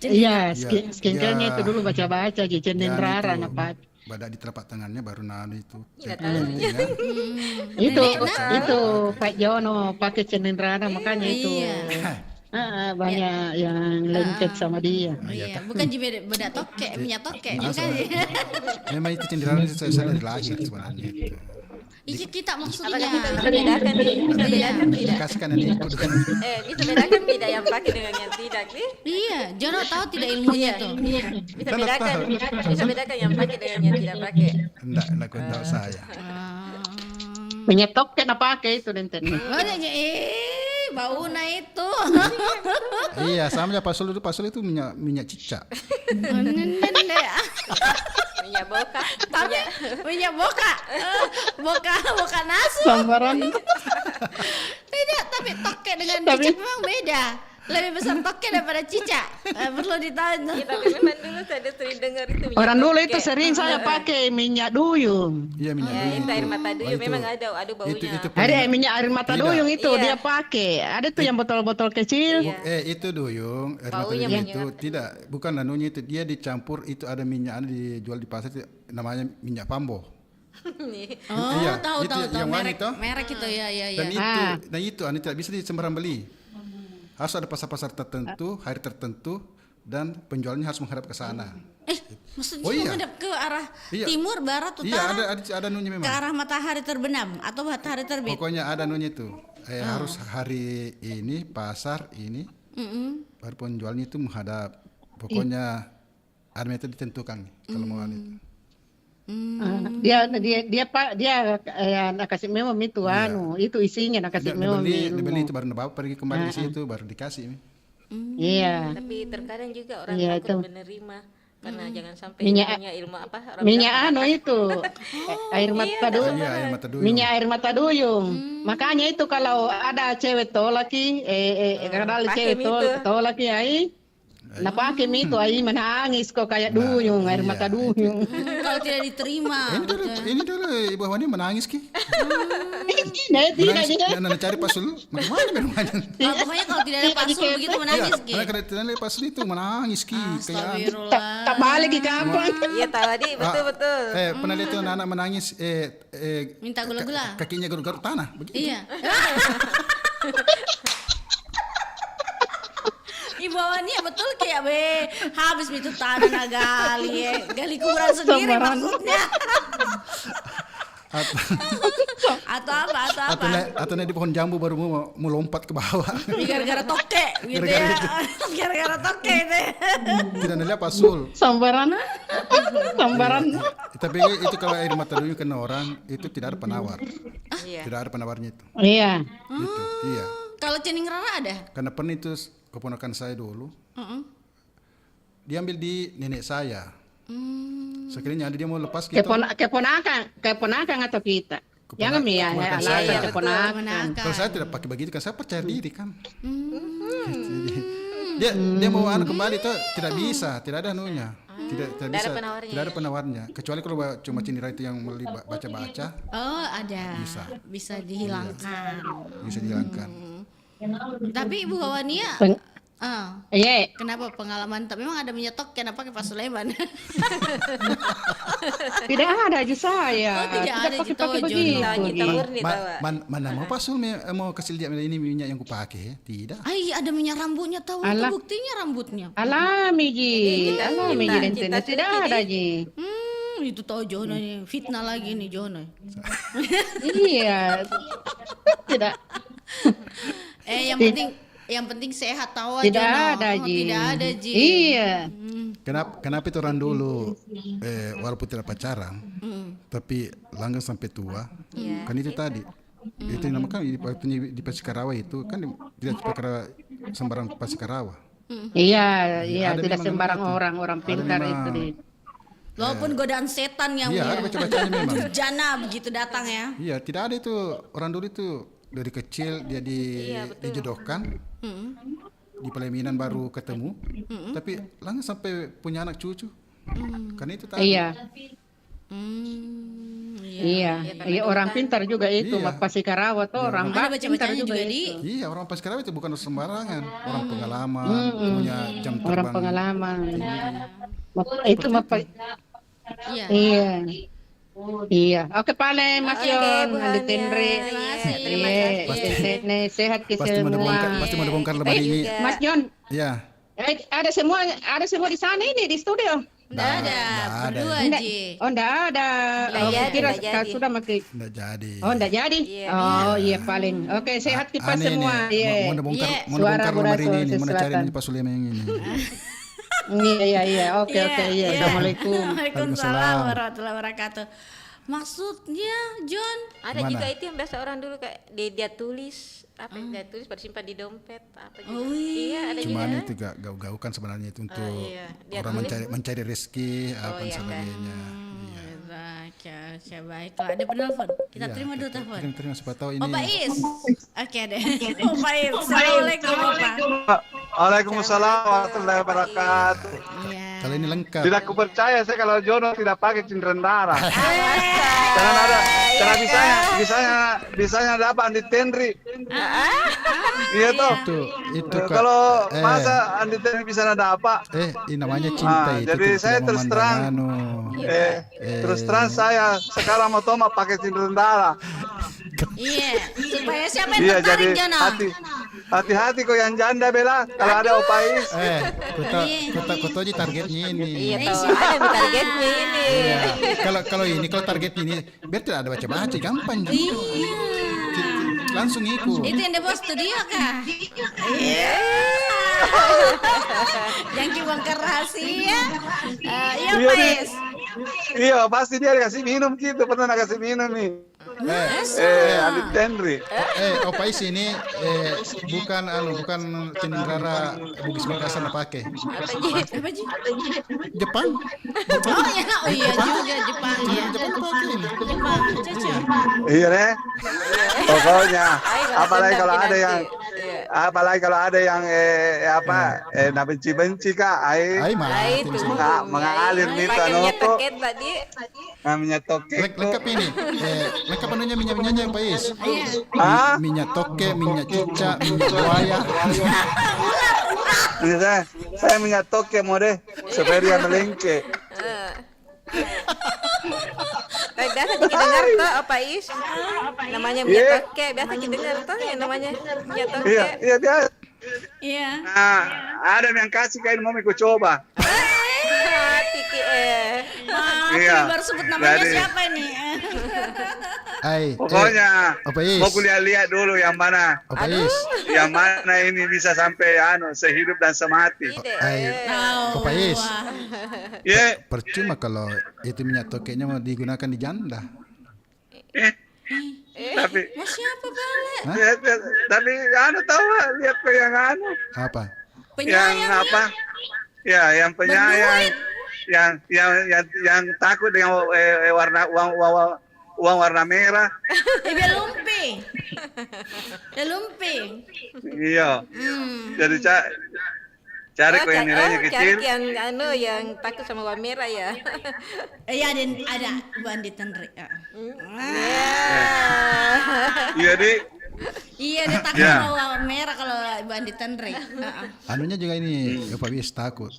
Iya, Iya. skincare-nya itu dulu baca-baca, Cendin Dan Rara itu, apa. Pada di telapak tangannya baru nado itu. Tidak tahu. Itu Pak Jono pakai Cendin Rara makanya itu. Banyak yang lengket sama dia. Iya, bukan bedak toke, minyak toke, bukan. Memang itu cenderung saya dari lahir sebenarnya itu. Iya kita maksudnya. Apakah kita bisa bedakan nih? Bisa bedakan tidak? Kasihkan yang itu. Bisa bedakan tidak yang pakai dengan yang tidak nih? Iya, Jono tahu tidak ilmunya tuh. Bisa bedakan, bisa bedakan yang pakai dengan yang tidak pakai. Enggak tahu saya. Minyak toke na pakai itu Denten. Bau na itu. Iya, sama aja Pasul itu minyak cicak. Minyak boka. Tapi minyak boka. Boka nasu. Sambaran. Tidak, tapi toke dengan cicak memang beda. Lebih besar toke daripada cicak. Perlu ditanya. Ya, tapi memang dulu saya sering dengar itu minyak Orang dulu toke. itu sering saya pakai minyak duyung. Iya, minyak Ya, duyung. itu air mata duyung itu. memang ada baunya. Ada minyak air mata Tidak. duyung itu Iya. dia pakai. Ada tuh yang botol-botol kecil. Iya. Itu duyung, air mata Baunya duyung minyak. itu tidak, bukan anunya itu dia dicampur itu ada minyak dijual di pasar itu namanya minyak pambo. Oh, Iya, tahu itu tahu yang wangi toh. merek itu ya. Dan itu tidak bisa di sembarang beli. Harus ada pasar-pasar tertentu, hari tertentu, dan penjualnya harus menghadap ke sana. Maksudnya Oh, iya. menghadap ke arah Iya. timur, barat, utara. Iya, ada nunya Ke memang. arah matahari terbenam atau matahari terbit. Pokoknya ada nunya itu. Harus hari ini pasar ini, baru penjualnya itu menghadap. Pokoknya ada metode ditentukan nih, kalau mau itu. Dia nak kasih memang itu itu isinya nak kasih memang Dibeli itu baru bawa pergi kembali ke situ baru dikasih. Iya. Tapi terkadang juga orang Iya, takut itu. menerima karena jangan sampai Minyak- punya ilmu apa? orang Minyak bilang, itu air mata duyung. Iya, air mata duyung. Minyak air mata duyung. Makanya itu kalau ada cewek tolaki, kalau ada pakai cewek itu. tolaki ai, nah pakai itu ai menangis kok kayak duyung, air mata duyung. Kalau tidak diterima. Ini dulu Ibu Wani menangis ki. Tidak. Nah, cari pasul. Mana rumahnya? Pokoknya kalau tidak ada pasul begitu menangis Ki. Karena tidak ada pasul itu menangis ki. Astagfirullah. Tak balik ke kampung. Iya tadi betul. Pernah lihat tuh anak menangis Minta gula-gula. kakinya garuk-garuk tanah begitu. Iya. Ibu Wani ya betul kayak habis itu tanah na gali gali kuburan sendiri maksudnya. Atau apa? Atau di pohon jambu baru mau lompat ke bawah. Gara-gara toke gitu ya. Gara-gara toke itu. Tidak ada pasul. Sambaran. Tapi itu kalau air mata duyung kena orang itu tidak ada penawar. Tidak ada penawarnya itu. Iya. Gitu. Iya. Kalau cening rara ada? Karena pernah itu keponakan saya dulu. Diambil di nenek saya. Sekalinya dia mau lepas kita. Keponakan atau kita. Jangan ya, keponakan. Kalau saya tidak pakai begitu kan saya percaya diri kan. Dia mau anak kembali itu tidak bisa, tidak ada anunya. Tidak bisa, tidak ada penawarnya. Kecuali kalau cuma cindera itu yang mau baca-baca. Oh, ada. Bisa dihilangkan. Bisa dihilangkan. Tapi Ibu Hawania Iya. kenapa pengalaman tapi memang ada menyetok kenapa pakai Pak Sulaiman? Tidak ada aja saya. Tidak ada pakai begitu. Mana mau pasul mau kasih dia ini minyak yang kupakai? Tidak. Ada minyak rambutnya tahu itu buktinya rambutnya. Alami ji dan tidak ada ji. Itu tahu Jono nih fitnah lagi nih Jono. Iya. Tidak. Yang penting sehat tahu aja. Tidak ada ji. Tidak ada ji. Iya. Kenapa itu orang dulu walaupun tidak pacaran tapi langgeng sampai tua kan itu tadi itu yang namakan waktu di Pasikarawa itu kan tidak perkara sembarang Pasikarawa. Iya tidak sembarang orang pintar itu. Walaupun godaan setan yang ada baca-bacanya memang. Jana begitu datang ya. Iya tidak ada itu orang dulu itu dari kecil dia dijodohkan. Di pelaminan baru ketemu, tapi langsung sampai punya anak cucu. Kan itu tadi. Iya, orang pintar juga itu, Pasikarawa tuh orang pintar juga itu. Iya, orang Pasikarawa itu bukan sembarangan, orang pengalaman, punya jam terbang. Orang pengalaman. Itu Iya. Oke, Pane Mas Yon, Andi Tindri. Terima kasih. Sehat ke semua. Pasti mau dibongkar lemari ini. Mas Yon. Iya. Ada semua di sana ini di studio. Enggak ada. Berdua Ji. Oh, enggak ada. Kira sudah makin. Enggak jadi. Oh, enggak jadi. Oh, iya paling. Oke, sehat kita semua. Iya. Mau dibongkar lemari ini, mau cari ini Pak Sulaiman yang ini. Iya. Oke. Assalamualaikum. Waalaikumsalam warahmatullahi wabarakatuh. Maksudnya John ada juga itu yang biasa orang dulu kayak dia tulis apa yang dia tulis pada simpan di dompet apa juga. Iya ada cuman juga. Itu gak kan sebenarnya itu untuk orang mencari rezeki apa sebagainya. Oke, baiklah. Ada penelpon. Kita terima dulu telepon. Terima siapa tahu ini. Opa Is. Oke deh. Opa Is. Assalamualaikum Opa. Waalaikumsalam warahmatullahi wabarakatuh. Iya. Kalau ini lengkap. Tidak kupercaya saya kalau Jono tidak pakai cindera darah. Karena bisanya dapat Andi Tendri. Iya toh. Itu kalau masa Andi Tendri bisa ada apa? Ini namanya cinta itu. Jadi saya terus terang. Terus terang saya sekarang mau Toma pakai cindera darah. Iya, supaya siapa yang tertarik Jono? Hati-hati kok yang janda Bella kalau ada Opais. Kota aja targetnya ini. Iya tahu ada targetnya ini. Kalau targetnya ini biar tidak ada baca-baca gampang. Iya. Langsung ikut. Itu yang di bawah studio kah? Iya. Yang dibongkar rahasia. Iya Pais. Iya, pasti dia kasih minum gitu, pernah kasih minum nih. Andi Tenri. Opa Is ini bukan Ciningrara Bugis Makassar pakai. Apa Ji? Jepang. Oh iya juga Jepang ya. Jepang pakai ini. Jepang, cocok. Iya deh. Pokoknya apalagi kalau ada yang benci-benci Kak, mengalir nih Tanoto. Minyak toke. Lengkap ini. Lengkap anunya minyak-minyaknya Pak Is. Minyak toke, minyak cica, minyak buaya. Ini saya minyak toke mau deh, supaya dia melengke. Biasa kita dengar tuh apa Is? Namanya minyak toke, biasa kita dengar tuh yang namanya minyak toke. Iya biasa. Iya. Nah, ada yang kasih kain mau ikut coba. Tiki baru sebut namanya siapa ini? Pokoknya mau kuliah lihat dulu yang mana. Yang mana ini bisa sampai sehidup dan semati. Opa Is. Iya. Percuma kalau itu minyak tokenya mau digunakan di janda. Tapi mau siapa balik? Tapi tahu lihat ke yang apa? Penyayang yang apa? Ya, yang penyayang. Yang takut dengan warna uang warna merah. Dia lumping. Iya. Jadi cari kok yang nilainya kecil. Cari yang takut sama warna merah ya. Iya, ada Bu Andi Tenri. Iya, Di. Iya, dia takut sama warna merah kalau Bu Andi Tenri. Anunya juga ini Opa Is takut.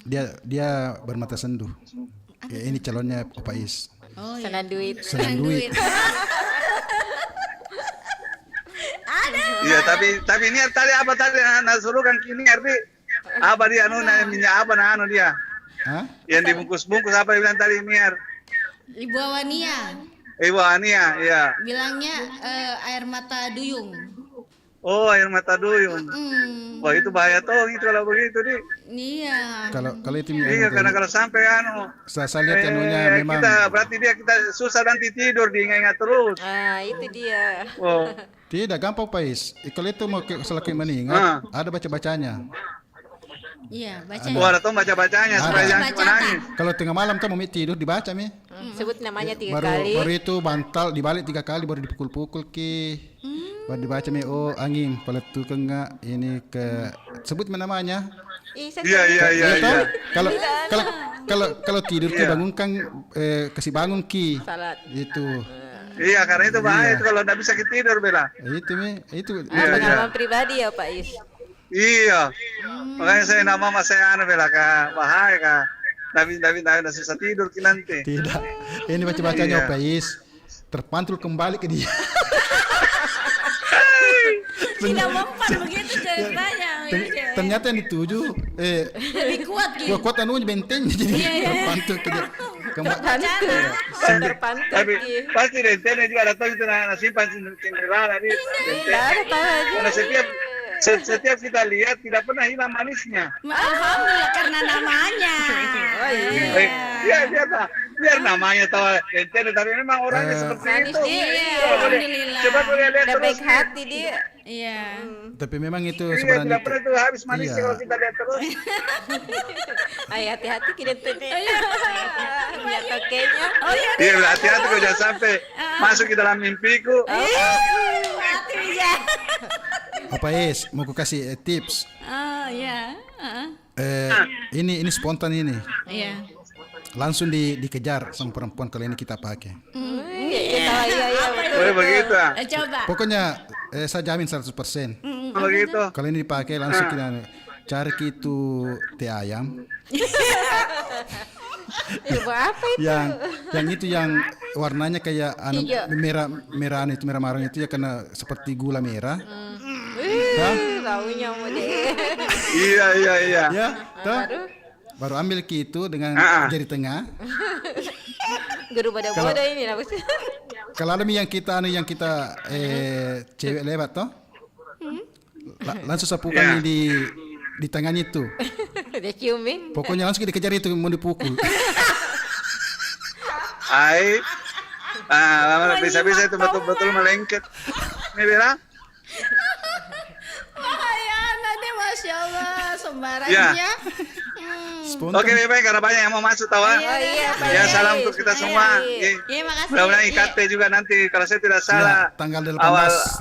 Dia bermata sendu. Ini calonnya Opa Is. Oh, senang duit. Ada. Iya, tapi ini tadi apa tadi nasurukan kini arti apa dia minyak apa dia? Yang dibungkus-bungkus apa dia bilang tadi Miar? Ibu Awania. Ibu Ania, iya. Bilangnya air mata duyung. Oh, air mata duyung. Wah, itu bahaya toh itu kalau begitu, Di. Iya. Kalau itu karena kalau sampai saya lihat memang berarti kita susah nanti tidur, diingat terus. Itu dia. Oh. Tidak gampang Pak Is. Kalau itu mau selagi meninggal, ada baca-bacanya. Iya, bacanya. Ada tuh baca-bacanya supaya jangan menangis. Kalau tengah malam tuh mau tidur dibaca mi. Sebut namanya 3 kali. Baru itu bantal dibalik 3 kali baru dipukul-pukul ki. Baru dibaca mi angin peletu enggak ini ke sebut namanya. Iya. Kalau tidur ki bangunkan kasih bangun ki. Salat. Itu. Iya, karena itu bahaya itu kalau enggak bisa tidur Bella. Itu pengalaman pribadi ya Pak Is. Iya. Makanya saya nama saya Bella Kak, bahaya Kak. David susah tidur ki nanti. Tidak. Ini baca-bacanya Pak Is terpantul kembali ke dia. Tidak mempan begitu ceritanya. Ternyata yang dituju lebih kuat gitu. Kuat anunya benteng jadi terpantul ke dia. Terpantul. Tapi pasti bentengnya juga ada tahu itu simpan Cinderella nih. Karena setiap kita lihat tidak pernah hilang manisnya. Alhamdulillah karena namanya. Iya, biar namanya tahu benteng tapi memang orangnya seperti itu. Alhamdulillah. Coba lihat terus. Baik hati dia. Iya. Tapi memang itu sebenarnya tidak pernah itu habis manisnya kalau kita lihat terus. Ayo hati-hati kita tuh. Minyak tokenya. Iya, hati-hati kalau jangan sampai masuk ke dalam mimpiku. Hati ya. Apa Is, mau ku kasih tips. Oh ya. Ini spontan ini. Iya. Langsung dikejar sama perempuan kalau ini kita pakai. Iya. Boleh begitu. Coba. Pokoknya saya jamin 100%. Begitu. Kalau ini dipakai langsung kita cari itu teh ayam. Apa itu? Yang itu yang warnanya kayak merah marun itu ya karena seperti gula merah. Launya mau deh. Iya. Ya, baru ambil itu dengan jari tengah. Guru bodoh ini apa sih? Kalau ada yang kita cewek lewat toh, langsung sapukan di tangannya itu. Dia ciumin. Pokoknya langsung dikejar itu mau dipukul. Ai, bisa-bisa itu betul-betul melengket. Ini bilang. Bahaya nanti Masya Allah sembarangnya. Ya. Oke, baik, karena banyak yang mau masuk tahu. Ya, salam untuk kita semua. Iya, makasih. Mudah-mudahan IKT juga nanti kalau saya tidak salah tanggal 18.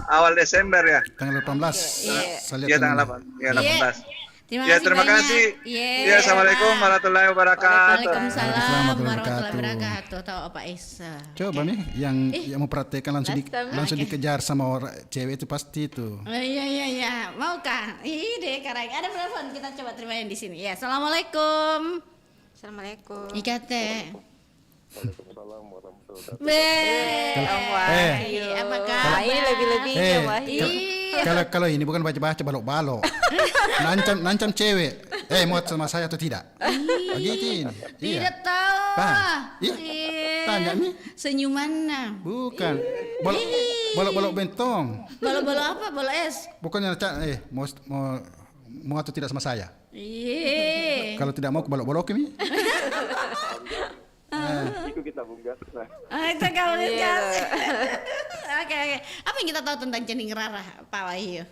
awal Desember ya. Tanggal 18. Iya, tanggal 8. Ya, 18. Terima kasih. Ya, assalamualaikum warahmatullahi wabarakatuh. Waalaikumsalam warahmatullahi wabarakatuh. Tahu apa Isa? Coba nih yang mau praktekkan langsung dikejar sama orang cewek itu pasti itu. Iya. Maukah? Ide karang. Ada telepon kita coba terima yang di sini. Ya, assalamualaikum. Assalamualaikum. IKT. Waalaikumsalam warahmatullahi wabarakatuh. Apa kabar? Ini lebih-lebihnya Wahyu. Kalau ini bukan baca-baca balok-balok. Nancam cewek. Mau sama saya atau tidak? Begitu. Tidak tahu. Tanya nih. Senyumannya. Bukan. Balok-balok bentong. Balok-balok apa? Balok es. Pokoknya mau atau tidak sama saya. Iya. Kalau tidak mau ke balok-balok ini. Itu kita bunggas. Itu kalau gas. Oke. Apa yang kita tahu tentang Cening Rara, Pak Wahyu?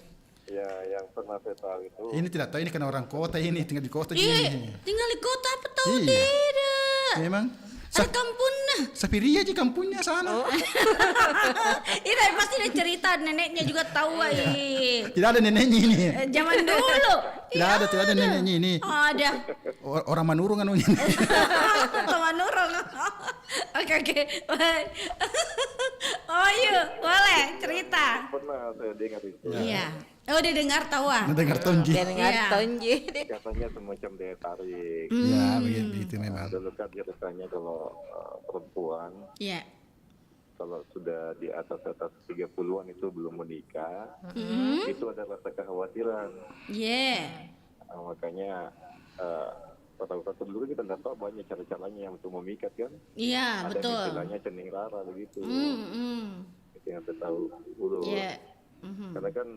Ya, yang pernah saya tahu itu. Ini tidak tahu, ini karena orang kota ini, tinggal di kota gini. Tinggal di kota apa tahu tidak? Memang. Ada kampungnya. Sapiria aja kampungnya sana. Ini pasti ada cerita neneknya juga tahu Wahyu. Tidak ada neneknya ini. Zaman dulu. Tidak ada neneknya ini. Ada. Orang Manurung anunya. Manurung. Oke. Oh iya, boleh cerita. Pernah saya dengar itu. Iya. Oh, dia dengar tahu ah. Dengar tonji. Katanya semacam daya tarik. Ya, begitu memang. Dulu kan ceritanya kalau perempuan. Iya. Kalau sudah di atas 30-an itu belum menikah, itu ada rasa kekhawatiran. Iya. Makanya kata-kata dulu kita nggak tahu banyak cara-caranya yang untuk memikat kan. Iya, betul. Ada istilahnya Cening Rara begitu. Itu yang saya tahu dulu. Iya. Karena kan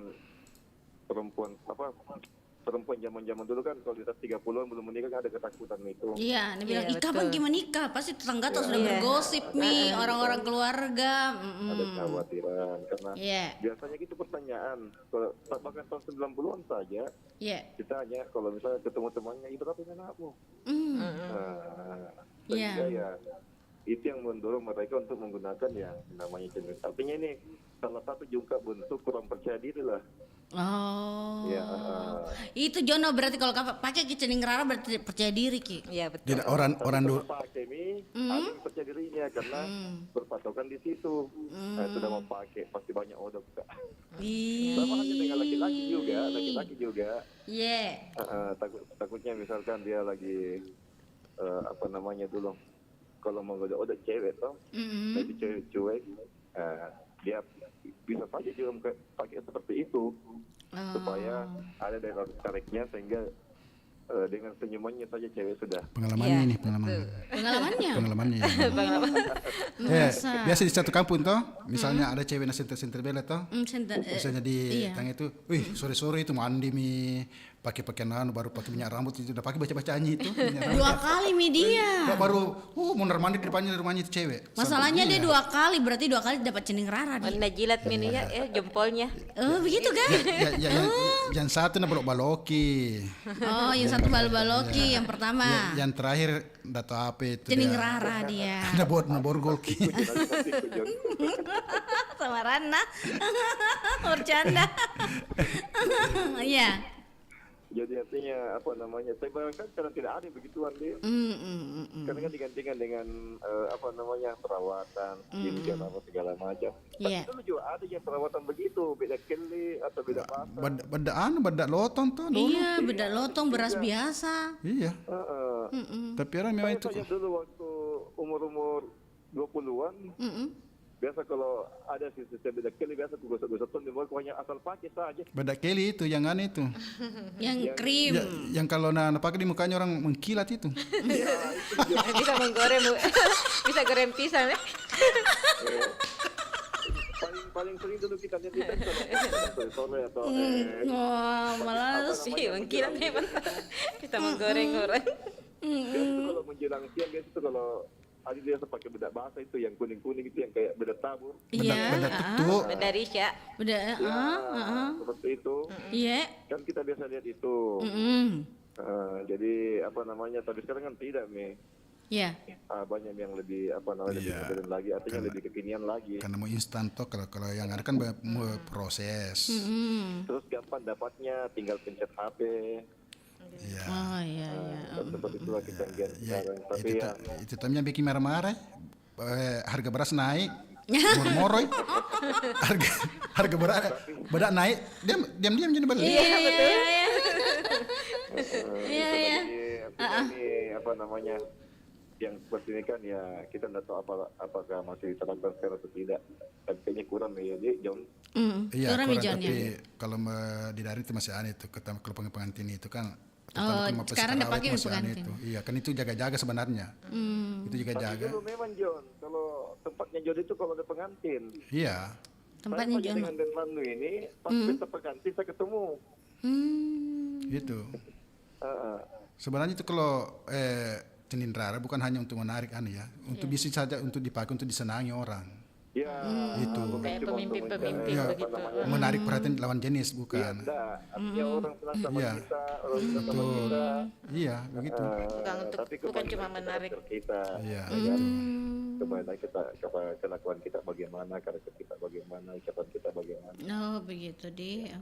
perempuan zaman-zaman dulu kan kalau di atas 30-an belum menikah kan ada ketakutan itu. Iya, dia bilang, kapan gimana nikah? Pasti tetangga tuh sudah bergosip nih, orang-orang keluarga. Ada kekhawatiran karena biasanya gitu pertanyaan. Kalau bahkan tahun 90-an saja, kita hanya kalau misalnya ketemu temannya, itu apa anakmu? Sehingga ya itu yang mendorong mereka untuk menggunakan yang namanya cening. Artinya ini salah satu juga bentuk kurang percaya diri lah. Oh. Ya, itu Jono berarti kalau pakai Cening Rara berarti percaya diri Ki. Iya betul. Tidak orang dulu. Pakai ini ada yang percaya dirinya karena berpatokan di situ. Sudah mau pakai pasti banyak odok. Sama hanya dengan laki-laki juga. Iya. Takutnya misalkan dia lagi apa namanya dulu. Kalau mau odok cewek toh, tapi cewek cuek, dia bisa saja juga pakai seperti itu supaya ada daya tariknya sehingga dengan senyumannya saja cewek sudah pengalamannya. Biasa di satu kampung toh, misalnya ada cewek nasi senter bela toh, misalnya di tang itu, sore-sore itu mandi pakai pakaian baru pakai minyak rambut itu udah pakai baca-bacaannya itu. 2 kali dia. Baru mondar mandir di depannya rumahnya itu cewek. Masalahnya dia 2 kali, berarti 2 kali dapat Cening Rara dia. Warna jilat mininya jempolnya. Oh, begitu kan? Yang satu na balok-baloki. Oh, yang satu balok-baloki yang pertama. Yang terakhir enggak tahu apa itu. Cening Rara dia. Ada borgolki. Sama Rana. Bercanda. Iya. Jadi artinya apa namanya? Saya bayangkan karena tidak ada begituan dia. Karena kan digantikan dengan apa namanya perawatan, skincare apa segala macam. Tapi dulu juga ada yang perawatan begitu, beda keli atau beda pasar. Bedak lotong tuh dulu. Iya, bedak lotong beras biasa. Iya. Tapi orang memang itu. Dulu waktu umur 20-an. Biasa kalau ada sistem bedak keli biasa tuh gosok-gosok tuh pokoknya asal pakai saja. Bedak keli itu yang aneh itu. Yang krim. Yang kalau pakai di mukanya orang mengkilat itu. Bisa menggoreng, bisa goreng pisang. Paling sering dulu kita lihat sore atau malah sih mengkilat hebat. Kita menggoreng orang. Kalau menjelang siang biasa itu kalau ada biasa pakai bedak basah itu yang kuning-kuning itu yang kayak bedak tabur. Iya. Beda Risha. Beda. Seperti itu. Iya. Kan kita biasa lihat itu. Jadi apa namanya? Tapi sekarang kan tidak, Mi. Iya. Banyak yang lebih lebih modern lagi, artinya lebih kekinian lagi. Karena mau instan toh, kalau yang ada kan mau proses. Terus gampang dapatnya, tinggal pencet HP. Iya. Oh iya. Seperti itulah kecanggihan sekarang. Tapi itu yang bikin marah-marah. Harga beras naik, murmoroy. Harga beras naik, diam-diam jadi beli. Iya betul. Iya. Ini apa namanya? Yang seperti ini kan ya kita tidak tahu apakah masih diterapkan sekarang atau tidak. Tapi kayaknya kurang ya, John. Iya kurang tapi kalau di daring itu masih aneh itu. Kalau pengantin itu kan. Sekarang udah pakai pengantin. Iya kan itu jaga-jaga sebenarnya. Itu juga jaga. Tapi memang John, kalau tempatnya John itu kalau ada pengantin. Iya. Tempatnya John. Dengan Denlandu ini pas pesta pengantin saya ketemu. Gitu. Sebenarnya itu kalau Cenindra bukan hanya untuk menarik ya, untuk bisa saja untuk dipakai untuk disenangi orang. Ya, itu. Kayak pemimpin-pemimpin begitu. Menarik perhatian lawan jenis bukan. Artinya orang senang sama kita, orang senang sama kita. Iya, begitu. Bukan cuma menarik kita. Iya. Kembali kelakuan kita bagaimana, karakter kita bagaimana, ucapan kita bagaimana. Oh begitu deh.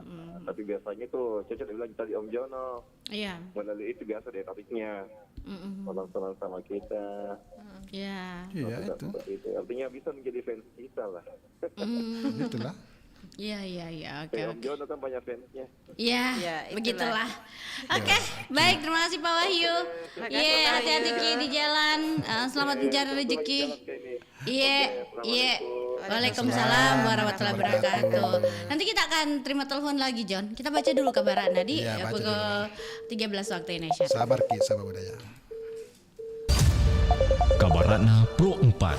Tapi biasanya tuh Caca bilang tadi Om Jono. Iya. Melalui itu biasa deh tariknya. Orang senang sama kita. Iya. Iya itu. Artinya bisa menjadi fans kita lah. Itulah. Iya. Oke. Om Jono kan banyak fansnya. Iya, begitulah. Oke, baik, terima kasih Pak Wahyu. Iya, hati-hati Ki di jalan. Selamat mencari rezeki. Iya. Waalaikumsalam warahmatullahi wabarakatuh. Nanti kita akan terima telepon lagi, John. Kita baca dulu kabar Anda di pukul 13 waktu Indonesia. Sabar Ki, sabar budaya. Kabarana Pro 4.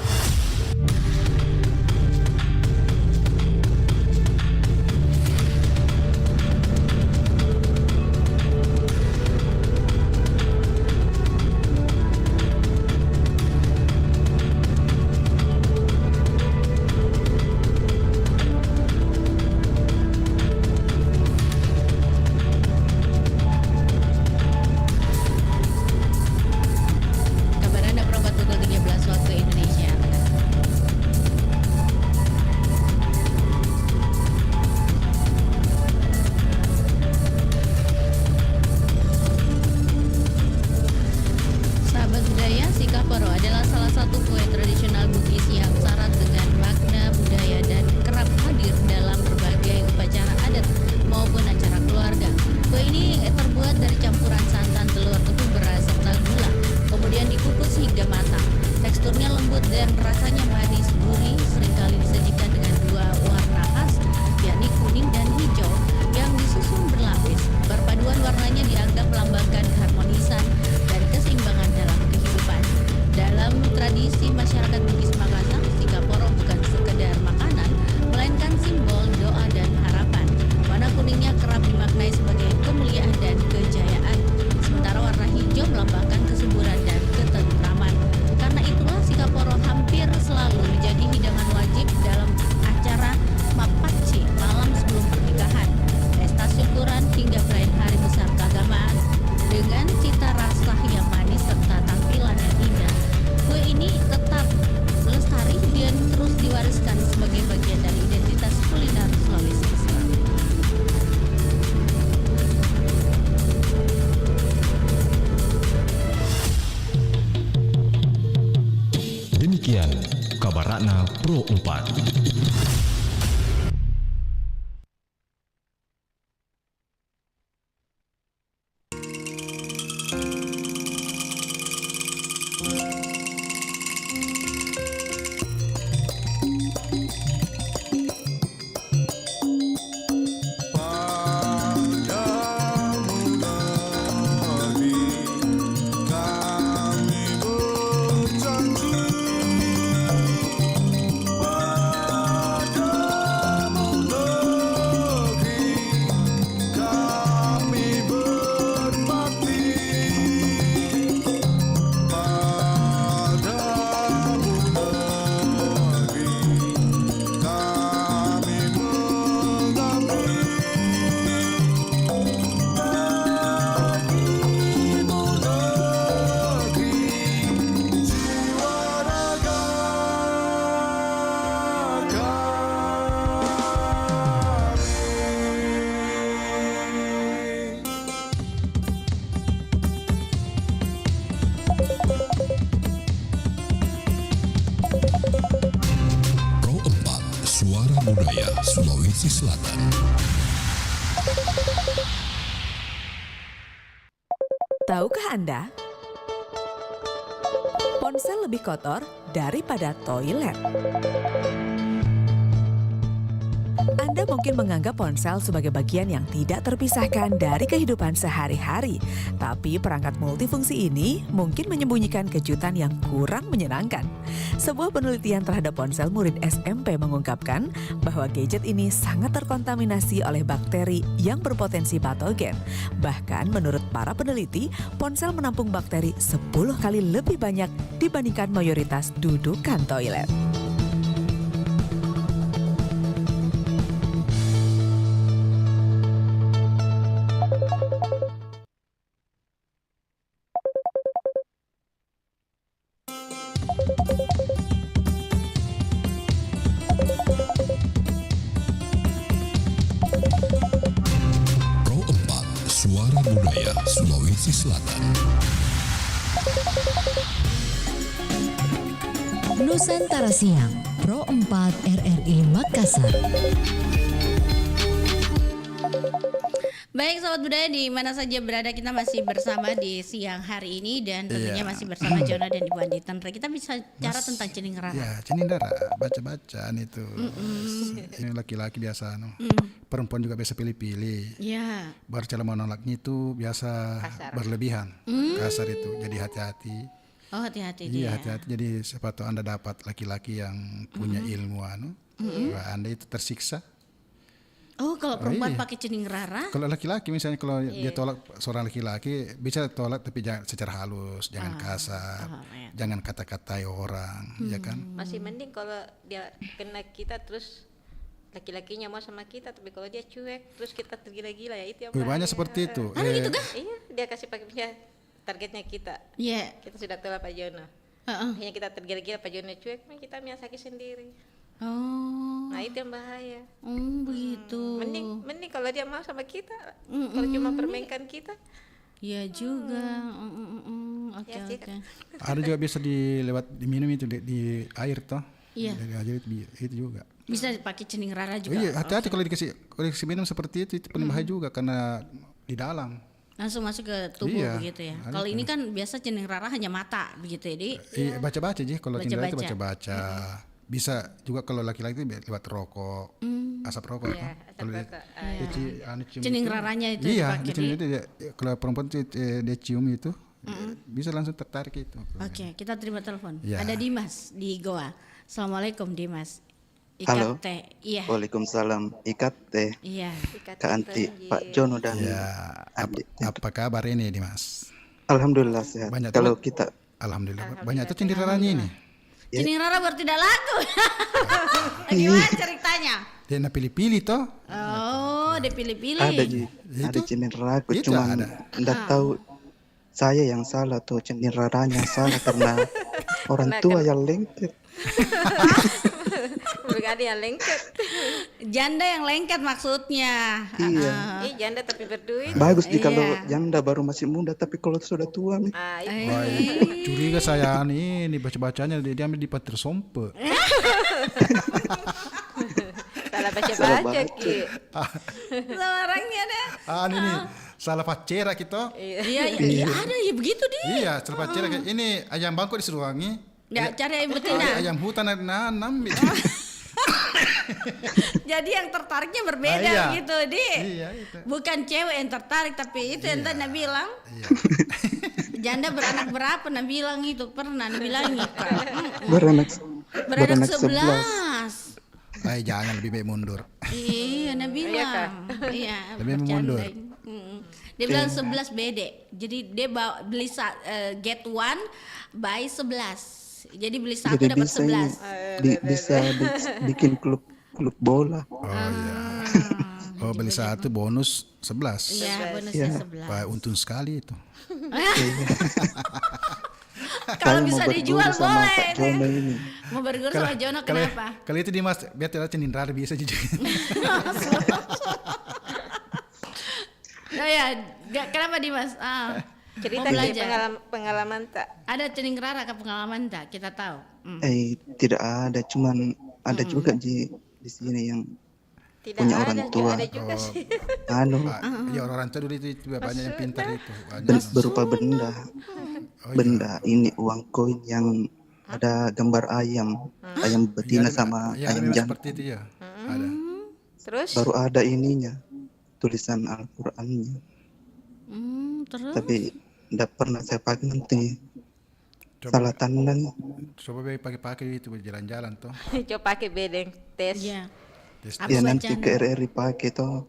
Demikian Kabarana Pro 4. Sulawesi Selatan. Tahukah Anda? Ponsel lebih kotor daripada toilet. Anda mungkin menganggap ponsel sebagai bagian yang tidak terpisahkan dari kehidupan sehari-hari. Tapi perangkat multifungsi ini mungkin menyembunyikan kejutan yang kurang menyenangkan. Sebuah penelitian terhadap ponsel murid SMP mengungkapkan bahwa gadget ini sangat terkontaminasi oleh bakteri yang berpotensi patogen. Bahkan menurut para peneliti, ponsel menampung bakteri 10 kali lebih banyak dibandingkan mayoritas dudukan toilet. Pro 4 Suara Budaya Sulawesi Selatan. Nusantara Siang, Pro 4 RRI Makassar. Baik Sobat Budaya, di mana saja berada kita masih bersama di siang hari ini dan tentunya masih bersama Jono dan Ibu Andi Tenre. Kita bisa bicara tentang cening rara. Ya, cening rara, baca-bacaan itu. Ini laki-laki biasa, perempuan juga biasa pilih-pilih. Ya. Baru cara menolaknya itu biasa berlebihan, kasar itu. Jadi hati-hati. Oh, hati-hati Iya, dia. hati-hati. Jadi sepatu Anda dapat laki-laki yang punya ilmu Anda itu tersiksa. Oh, kalau perempuan iya. pakai cening rara? Kalau laki-laki misalnya kalau dia tolak seorang laki-laki bisa tolak tapi jangan secara halus, jangan kasar, jangan kata-katai orang, ya kan? Masih mending kalau dia kena kita terus laki-lakinya mau sama kita, tapi kalau dia cuek terus kita tergila-gila ya itu yang bahaya. Banyak seperti itu. Gitu kah? Iya, dia kasih pakai punya targetnya kita. Iya. Kita sudah tolak Pak Jono. Hanya kita tergila-gila Pak Jono cuek, kita sakit sendiri. Oh. Nah itu yang bahaya. Begitu. Mending kalau dia mau sama kita, kalau cuma permainkan kita. Iya juga. Oke. Ada juga bisa diminum itu di air toh. Iya. Dari air itu juga. Bisa pakai cening rara juga. Oh iya, hati-hati kalau dikasih minum seperti itu paling bahaya juga karena di dalam. Langsung masuk ke tubuh begitu ya. Kalau ini kan biasa cening rara hanya mata begitu ya. Iya, baca-baca sih kalau cening rara itu baca-baca. Bisa juga kalau laki-laki lewat rokok, asap rokok. Iya, kalau cening raranya itu dipakai. Iya, itu kalau perempuan itu dia cium itu, bisa langsung tertarik itu. Oke, kita terima telepon. Ya. Ada Dimas di Goa. Assalamualaikum Dimas. Halo. Teh. Iya. Waalaikumsalam. Ikat teh. Iya. Kak Anti, Pak Jono dan Apa kabar ini Dimas? Alhamdulillah sehat. Banyak kalau kita Alhamdulillah. Banyak tuh cening raranya ini. Cening rara baru tidak laku. Gimana ceritanya? Dia nak pilih-pilih toh. Oh, dia pilih-pilih. Ada cening rara, cuma nggak tahu saya yang salah tuh, cening raranya salah karena orang tua yang lengket. Bukan ada yang lengket. Janda yang lengket maksudnya. Iya. Janda tapi berduit. Bagus nih kalau janda baru masih muda, tapi kalau sudah tua nih. Curiga saya ini baca-bacanya dia ambil di Pater Sompe. Salah baca-baca Ki. Sama orangnya deh. Ini salah pacera kita. Iya, ada ya begitu dia. Iya, salah pacera. Ini ayam bangkok disuruh wangi. Ya, cari ayam betina. Ayam hutan nanam. Jadi yang tertariknya berbeda gitu, Di. Iya, itu. Bukan cewek yang tertarik, tapi itu yang tadi Nabi bilang. Janda beranak berapa? Nabi bilang itu pernah Nabi bilang gitu. Beranak 11. Jangan lebih baik mundur. Iya, Nabi bilang. Iya, lebih mundur. Dia bilang 11 bede. Jadi dia beli get one buy 11. Jadi beli satu dapat 11. Bisa bikin klub bola. Oh iya. Oh beli satu bonus 11. Iya, bonusnya 11. Wah, untung sekali itu. Kalau bisa dijual boleh. Mau berguru sama Jono kalau, kenapa? Kalau itu Dimas, biar tidak cenin rara bisa juga. Oh ya, kenapa Dimas? Cerita pengalaman tak? Ada cening rara ke pengalaman tak? Kita tahu. Tidak ada, cuman ada juga di sini yang Tidak punya ada, orang tidak tua. ada juga sih. Anu, Ya orang tua dulu itu banyak yang pintar itu. berupa benda. Benda ini uang koin yang ada gambar ayam, ayam betina sama Ya, ayam memang jantan. seperti itu ya. Ada. Terus? Baru ada ininya, tulisan Al-Qur'annya. Terus? Tapi tidak pernah saya pakai nanti. Salah tanda nih. Coba pakai itu jalan-jalan toh. Coba pakai bedeng tes. Iya. Ya nanti ke RRI pakai toh.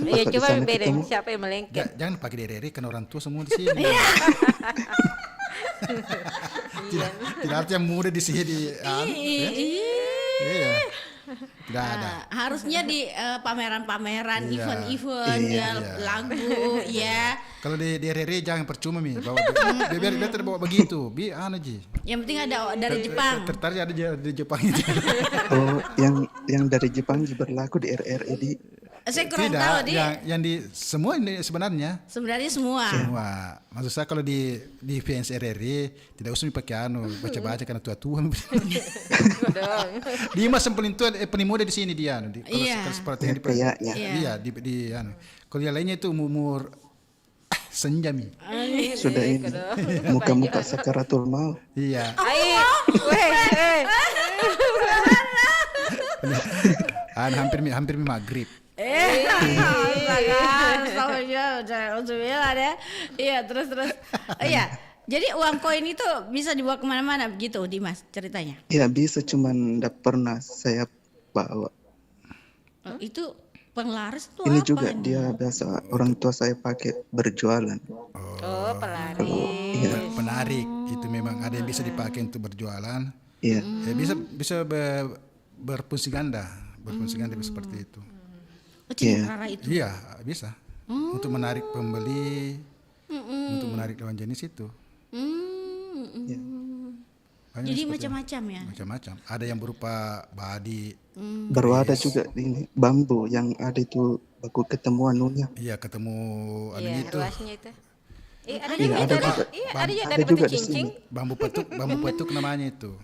Iya, coba bedeng siapa yang melengket. Jangan pakai RRI kan orang tua semua di sini. Tidak ada yang muda di sini. Iya. Tidak ada. Harusnya di pameran-pameran, Iya. event-event, Iya. lagu, ya. Kalau di RRI jangan percuma bawa biar terbawa begitu. Anu Ji. Yang penting ada dari Jepang. Tertarik ada di Jepang itu. Oh, yang dari Jepang berlaku di RRI di. Saya kurang Tidak, tahu di. yang di semua ini sebenarnya. Sebenarnya semua. Semua. Maksud saya kalau di fans RRI tidak usah pakai baca-baca karena tua-tua. Dimas yang paling tua paling muda di sini dia. Kalau seperti yang di kalau yang lainnya itu umur senjami. Sudah ini muka-muka sakaratul maut. Iya. Hampir maghrib. Iya, terus. Iya. Jadi uang koin itu bisa dibawa kemana-mana begitu, Dimas, ceritanya? Ya bisa, cuman tidak pernah saya bawa. Itu penglaris tuh Ini apa? juga dia biasa orang tua saya pakai berjualan. Oh, pelaris. Penarik itu memang ada yang bisa dipakai untuk berjualan. Iya. Bisa berfungsi ganda seperti itu. Rara itu. Iya, bisa. Untuk menarik pembeli, untuk menarik lawan jenis itu. Jadi macam-macam ya. Macam-macam. Ada yang berupa badi. Baru ada juga ini bambu yang ada itu baku ketemu anunya. Iya, ketemu Iya, ruasnya itu. Ada Iya, juga ada itu. juga. Iya, ada juga Ada dari juga batu di cincin. sini. Bambu petuk namanya itu.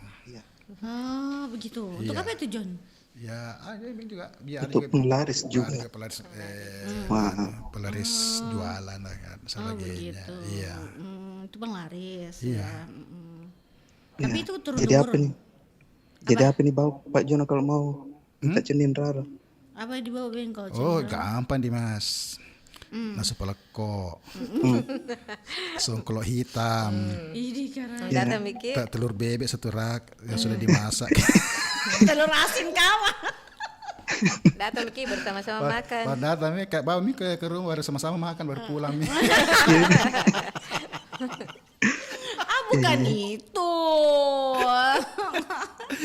Oh, begitu. Untuk Iya. apa itu, John? Ya, ada juga. Untuk penglaris juga. Ada pelaris, pelaris jualan lah kan, sebagainya. Begitu. Iya. Itu penglaris. Iya. Ya. Tapi itu turun Jadi apa nih? Jadi apa nih bawa Pak Jono kalau mau minta cenin Rara? Apa yang dibawa bengkol? Oh, gampang Dimas. Nasi peleko, songkolo hitam, telur bebek satu rak yang sudah dimasak. Telur asin kawan. Datang Ki bersama-sama makan. Datang bawa mi ke rumah baru sama-sama makan baru pulang mi. Bukan itu.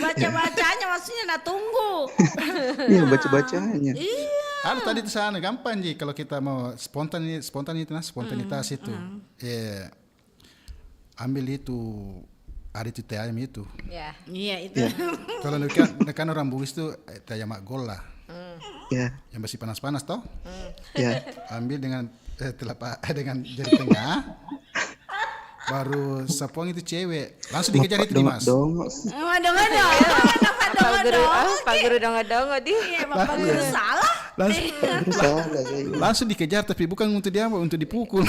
Baca-bacanya maksudnya nak tunggu. Iya, baca-bacanya. Ada tadi di sana gampang Ji kalau kita mau spontanitas itu. Ambil itu ada itu teh ayam itu. Iya itu. Kalau nekan orang Bugis itu teh ayam gol lah. Yang masih panas-panas toh. Ambil dengan dengan jari tengah. Baru sapuang itu cewek langsung dikejar itu Dimas. Pak Guru dongo-dongo di. Bapak Guru salah. Langsung dikejar tapi bukan untuk dia, untuk dipukul.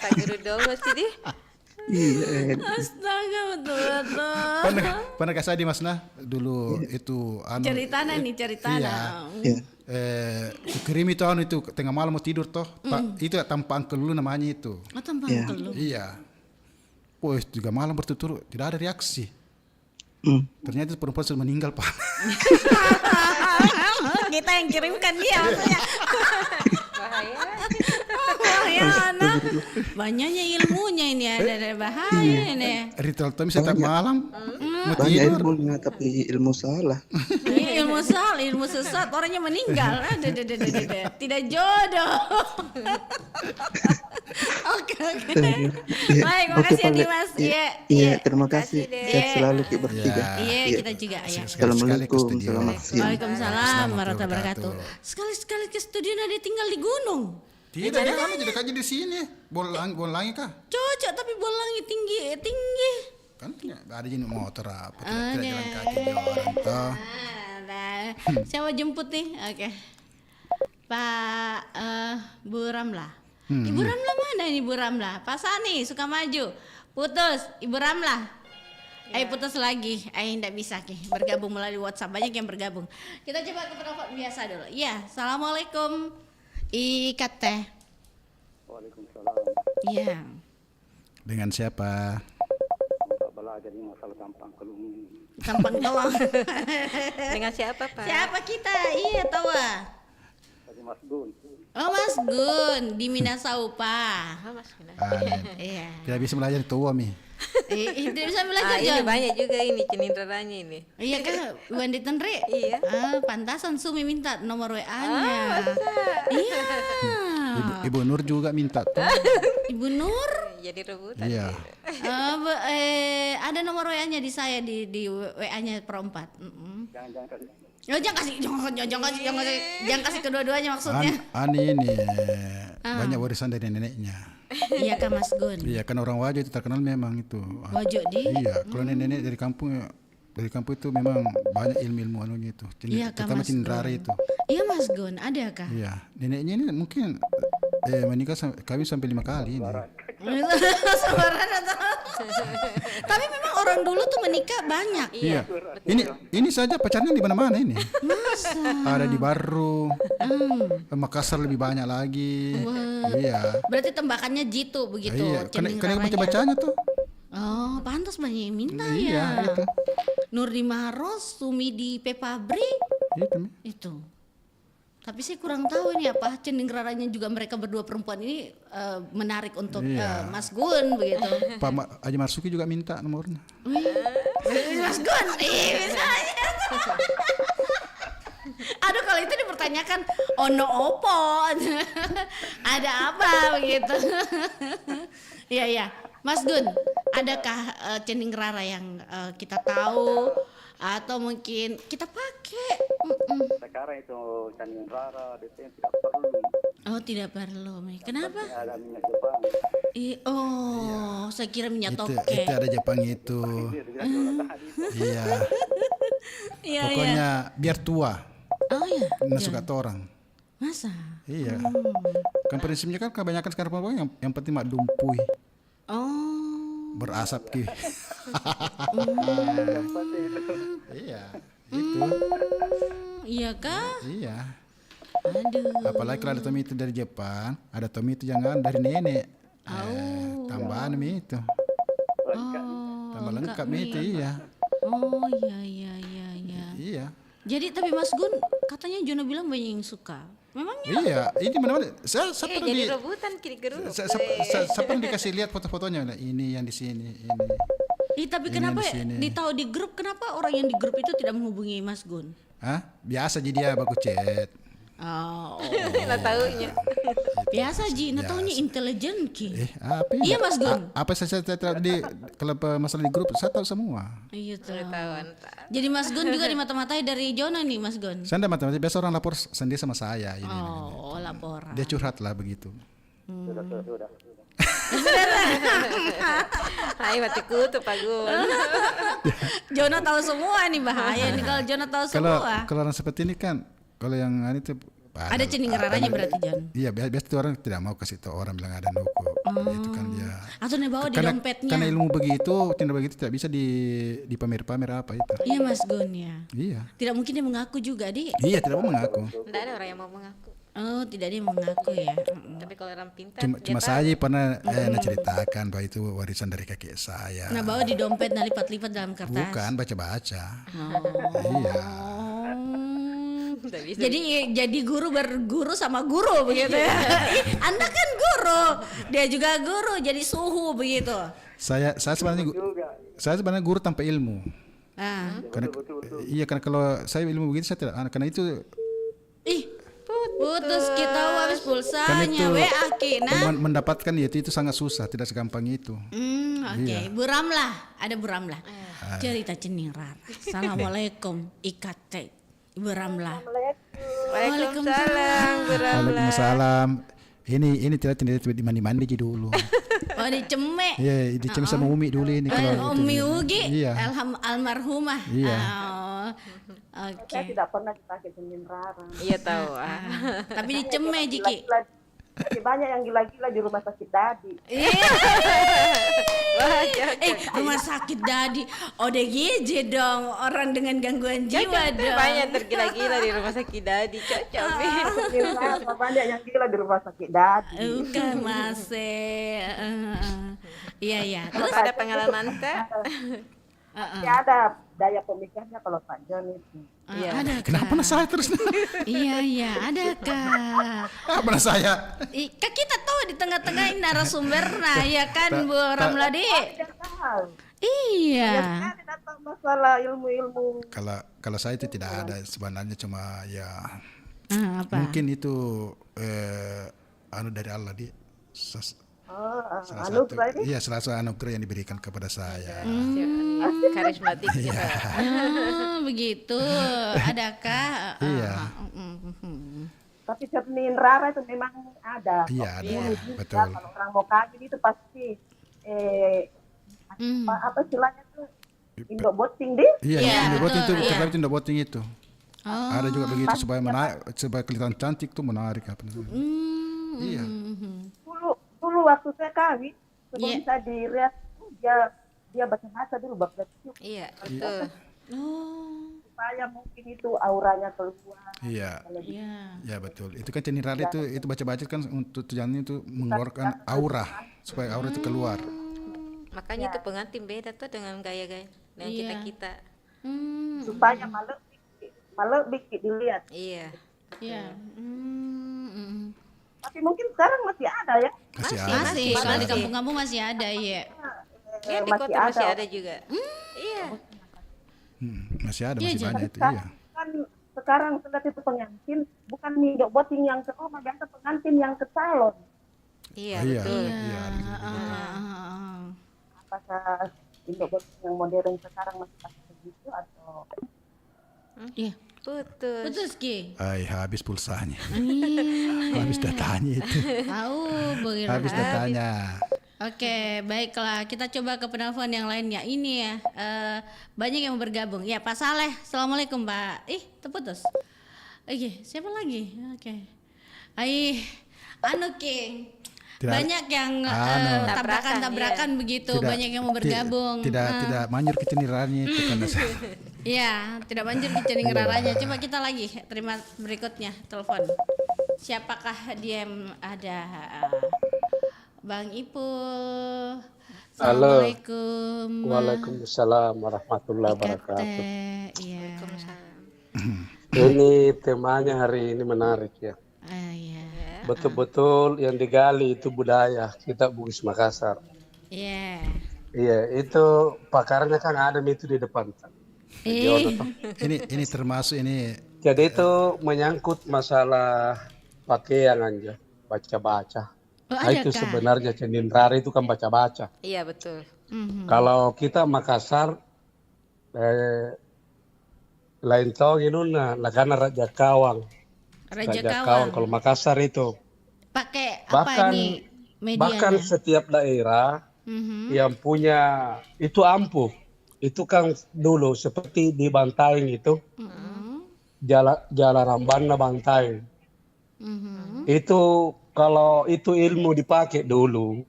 Pak Guru dongo sih di. Astaga, betul. Pernah kasih di Mas Nah dulu itu ceritana. Iya. Kirim itu itu tengah malam mau tidur toh. Itu tanpa angkel lu namanya itu. Oh, tanpa angkel lu. Iya. Oh, 3 malam berturut-turut tidak ada reaksi. Ternyata perempuan sudah meninggal, Pak. Kita yang kirimkan dia maksudnya. Bahaya anak. Banyaknya ilmunya ini ada bahaya ini. Ritual Tommy setiap malam. Banyak ilmunya tapi ilmu salah. Ilmu sesat, orangnya meninggal. Tidak jodoh. Oke. Baik, makasih ya Dimas. Iya, terima kasih. Sehat selalu kita bertiga. Iya, kita juga ya. Assalamualaikum. Selamat siang. Waalaikumsalam warahmatullahi wabarakatuh. Sekali-sekali ke studio dia tinggal di gunung. Tidak, kami jadi kaji di sini. Bolangi kah? Cocok, tapi bolangi tinggi. Kan ada jenis motor apa? Tidak jalan kaki di orang toh. Selatan. Siapa jemput nih? Oke. Pak Bu Ramlah. Ibu Ramlah mana ini Bu Ramlah? Pak Sani suka maju. Putus, Ibu Ramlah. Putus lagi. Enggak bisa Ki. Bergabung melalui WhatsApp, banyak yang bergabung. Kita coba ke penelpon biasa dulu. Iya, Assalamualaikum. Ikat teh. Waalaikumsalam. Iya. Dengan siapa? Pak Bala jadi masalah tampang kelung. Tampang kelung. Dengan siapa, Pak? Siapa kita? Iya, tahu. Tadi Mas Gun. Oh, Mas Gun di Minasaupa. Oh, Mas Gun. Iya. Tidak bisa belajar tua Mi. Tidak bisa belajar ini John. banyak juga ini ceninderanya ini. Iya kan, Wandi Tenri. Iya. Pantasan Sumi minta nomor WA-nya. Iya. Ibu Nur juga minta tuh. Ibu Nur? Jadi rebutan. Iya. Ada nomor WA-nya di saya di WA-nya perempat. Jangan kasih. Jangan kasih kedua-duanya maksudnya. Ani ini banyak warisan dari neneknya. Iya kan Mas Gun. Iya kan orang Wajo itu terkenal memang itu. Wajo di? Iya, kalau nenek dari kampung itu memang banyak ilmu anunya itu. Iya kan terutama Mas Cindrara Gun. itu. Iya Mas Gun, ada kah? Iya, neneknya ini mungkin menikah kawin sampai 5 kali ini. Samaran atau? Tapi memang orang dulu tuh menikah banyak. Iya. Ini saja pacarnya di mana-mana ini. Masa? Ada di Baru. Makassar lebih banyak lagi. Wah. Iya. Berarti tembakannya jitu begitu. Iya, karena baca-bacanya tuh. Oh, pantas banyak yang minta iya, ya. Itu. Nur di Maros, Sumi di Pepabri. Itu. Tapi saya kurang tahu ini apa cenderangannya juga mereka berdua perempuan ini menarik untuk Mas Gun begitu. Pak Haji Marsuki juga minta nomornya. Mas Gun, misalnya. Aduh kalau itu dipertanyakan ono opo. Ada apa begitu. Iya. Mas Gun, adakah cending rara yang kita tahu atau mungkin kita pakai? Sekarang itu cending rara DPN tidak perlu. Oh tidak perlu, kenapa? Ada minyak Jepang. Saya kira minyak toke. Itu ada Jepang itu. Iya. Pokoknya biar tua. Oh iya. Nggak suka orang. Masa? Iya. Kan prinsipnya kan kebanyakan sekarang perempuan yang penting mak dumpui. Berasap Ki. Iya, itu. Iya kah? Iya. Aduh. Apalagi kalau ada Tommy itu dari Jepang, ada Tommy itu jangan dari nenek. Tambahan Mi itu. Tambah lengkap Mi itu, iya. Oh iya. Iya. Jadi tapi Mas Gun katanya Jono bilang banyak yang suka. Memangnya? Iya, ini mana-mana. Saya pernah jadi rebutan kiri geruk. Saya pernah dikasih lihat foto-fotonya. Nah, ini yang di sini, ini. Tapi kenapa ditahu di grup? Kenapa orang yang di grup itu tidak menghubungi Mas Gun? Hah? Biasa jadi dia baku chat. Oh. Nah taunya. Biasa Ji, nah taunya intelijen Ki. Apa? Iya Mas Gun. Apa saya tahu kalau masalah di grup saya tahu semua. Iya tahu. Jadi Mas Gun juga dimata-matai dari Jono nih Mas Gun. Saya enggak mata-mata, biasa orang lapor sendiri sama saya ini. Laporan. Dia curhat lah begitu. Sudah. Hai mati kutu Pak Gun. Jono tahu semua nih, bahaya nih kalau Jono tahu semua. Kalau orang seperti ini kan, kalau yang itu ada cending raranya berarti Jon. Iya, biasa itu orang tidak mau kasih tahu orang bilang ada nuku. Itu kan dia. Atau nih bawa di dompetnya. Karena ilmu begitu, tindak begitu tidak bisa dipamer-pamer apa itu. Iya Mas Gun ya. Iya. Tidak mungkin dia mengaku juga, Di. Iya, tidak mau mengaku. Tidak ada orang yang mau mengaku. Oh, tidak ada yang mengaku ya. Tapi kalau orang pintar cuma saya pernah ceritakan bahwa itu warisan dari kakek saya. Nah, bawa di dompet, nah lipat-lipat dalam kertas. Bukan, baca-baca. Iya. Jadi guru berguru sama guru begitu ya. Anda kan guru, dia juga guru, jadi suhu begitu. Saya sebenarnya guru tanpa ilmu. Karena kalau saya ilmu begitu saya tidak, karena itu putus kita habis pulsanya WA Kina. Mendapatkan itu sangat susah, tidak segampang itu. Oke. Bu Ramlah, ada Bu Ramlah. Cerita cending rara. Assalamualaikum IKT. Ibu Ramlah. Waalaikumsalam Bu Ramlah. Waalaikumsalam. Ini tidak di mandi dulu. Oh dicemek. Iya, dicemek sama Umi dulu ini. Umi Ugi, iya. almarhumah. Iya. Oke. Saya tidak pernah dipakai cenin rara. Iya tahu. Tapi dicemeh Jiki. Masih banyak yang gila-gila di rumah sakit Dadi. Rumah sakit Dadi. ODGJ dong, orang dengan gangguan jiwa dong. Banyak tergila-gila di rumah sakit Dadi, cocok. Banyak yang gila di rumah sakit Dadi. Bukan Mas. Iya. Terus ada pengalaman tak? Ya ada daya pemikirnya kalau Pak John itu. Ada. Kenapa saya terus? Iya, ada Kak. Apa saya? Kak kita tuh di tengah-tengah ini narasumber, nah ya kan Bu Ramladi. Iya. Tidak tahu masalah ilmu-ilmu. Kalau saya itu tidak ada sebenarnya, cuma ya apa? mungkin itu dari Allah salah satu anugerah yang diberikan kepada saya. Karismatik juga. Begitu. Adakah? Iya. Tapi cenin rara itu memang ada. Iya, ada. Betul. Kalau orang mau kawin itu pasti apa istilahnya tuh Indo boting deh. Iya, Indo boting itu terkait Indo boting itu. Ada juga begitu supaya kelihatan cantik tuh, menarik apa namanya. Iya. Dulu waktu saya kawin, sebelum saya dilihat dia baca dulu bab kecil. Iya, betul. Supaya mungkin itu auranya keluar. Iya. Ya betul. Itu kan cenin rara itu baca-baca kan untuk tujuannya itu mengeluarkan aura, supaya aura itu keluar. Makanya itu pengantin beda tuh dengan gaya-gaya dengan kita. Supaya malu bikin dilihat. Iya. Tapi mungkin sekarang masih ada ya? Masih. Soal di kampung-kampung masih ada ya. Ya di kota masih ada juga. Iya. Masih ada, masih banyak itu. Iya. Kan sekarang sudah itu pengantin bukan Indo boting yang ke rumah, biasa pengantin yang ke salon. Iya, betul. Iya. Apakah Indo boting yang modern sekarang masih pakai begitu atau? Iya. Putus Ki. Habis pulsanya. Habis datanya itu. Habis datanya. Oke, baiklah. Kita coba ke penelpon yang lainnya. Ini ya, banyak yang bergabung. Ya, Pak Saleh. Assalamualaikum, Pak. Terputus. Oke, siapa lagi? Oke. Ki. Banyak yang tabrakan-tabrakan begitu. Banyak yang mau bergabung. Tidak manjur ke cenin raranya itu kan. Iya, tidak manjur ke cenin raranya. Coba kita lagi terima berikutnya telepon. Siapakah dia yang ada? Bang Ipul. Assalamualaikum. Waalaikumsalam warahmatullahi wabarakatuh. Iya. Ini temanya hari ini menarik ya. Betul-betul yang digali itu budaya kita Bugis Makassar. Iya, itu pakarnya kan ada itu di depan. Ini termasuk ini. Jadi itu menyangkut masalah pakaian aja, baca-baca. Itu sebenarnya cenin rara itu kan baca-baca. Iya betul. Kalau kita Makassar, lain tahu ini karena Raja Kawang. Raja Kawang kalau Makassar itu. Pakai apa ini medianya? Bahkan setiap daerah yang punya itu ampuh. Itu kan dulu seperti di Bantaeng itu. Jalan Rambana Bantaeng. Itu kalau itu ilmu dipakai dulu,